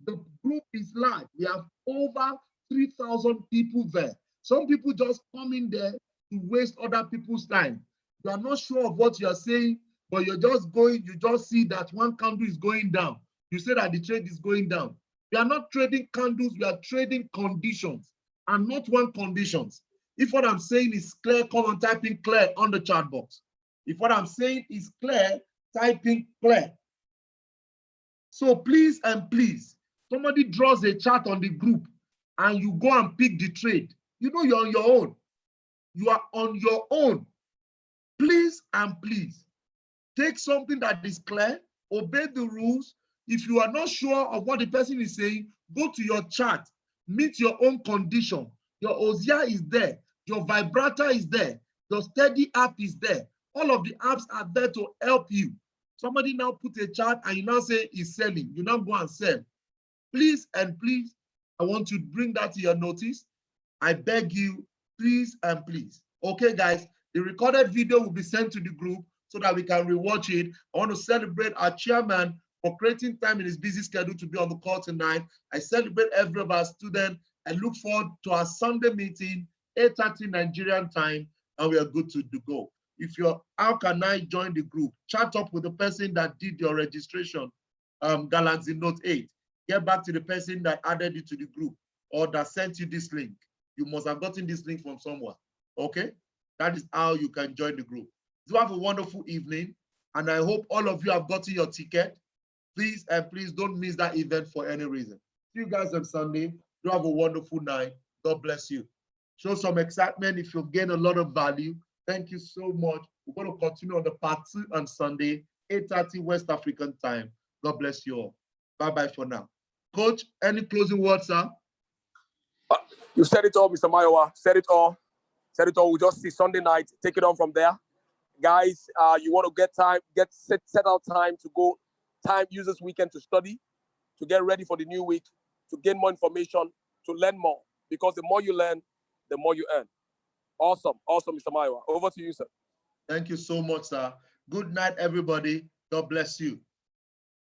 The group is large. We have over 3,000 people there. Some people just come in there to waste other people's time. You are not sure of what you are saying, but you're just going, you just see that one candle is going down. You say that the trade is going down. We are not trading candles, we are trading conditions and not one conditions. If what I'm saying is clear, come and type in clear on the chat box. If what I'm saying is clear, type in clear. So please and please, somebody draws a chart on the group and you go and pick the trade. You know you're on your own. You are on your own. Please and please, take something that is clear, obey the rules. If you are not sure of what the person is saying, go to your chart, meet your own condition. Your Ozia is there, your vibrator is there, your steady app is there. All of the apps are there to help you. Somebody now put a chart and you now say it's selling. You now go and sell. Please and please, I want you to bring that to your notice. I beg you, please and please. Okay, guys, the recorded video will be sent to the group so that we can rewatch it. I want to celebrate our chairman for creating time in his busy schedule to be on the call tonight. I celebrate every of our students. I look forward to our Sunday meeting, 8:30 Nigerian time, and we are good to go. If you're, how can I join the group? Chat up with the person that did your registration, Galaxy Note 8. Get back to the person that added you to the group or that sent you this link. You must have gotten this link from somewhere, okay? That is how you can join the group. Do have a wonderful evening, and I hope all of you have gotten your ticket. Please and please don't miss that event for any reason. See you guys on Sunday. Do have a wonderful night. God bless you. Show some excitement if you gain a lot of value. Thank you so much. We're going to continue on the part 2 on Sunday, 8:30 West African time. God bless you all. Bye-bye for now. Coach, any closing words, sir? You said it all, Mr. Mayowa. Said it all. Said it all. We'll just see Sunday night. Take it on from there. Guys, you want to get time, set out time to go, use this weekend to study, to get ready for the new week, to gain more information, to learn more. Because the more you learn, the more you earn. Awesome. Awesome, Mr. Mayowa. Over to you, sir. Thank you so much, sir. Good night, everybody. God bless you.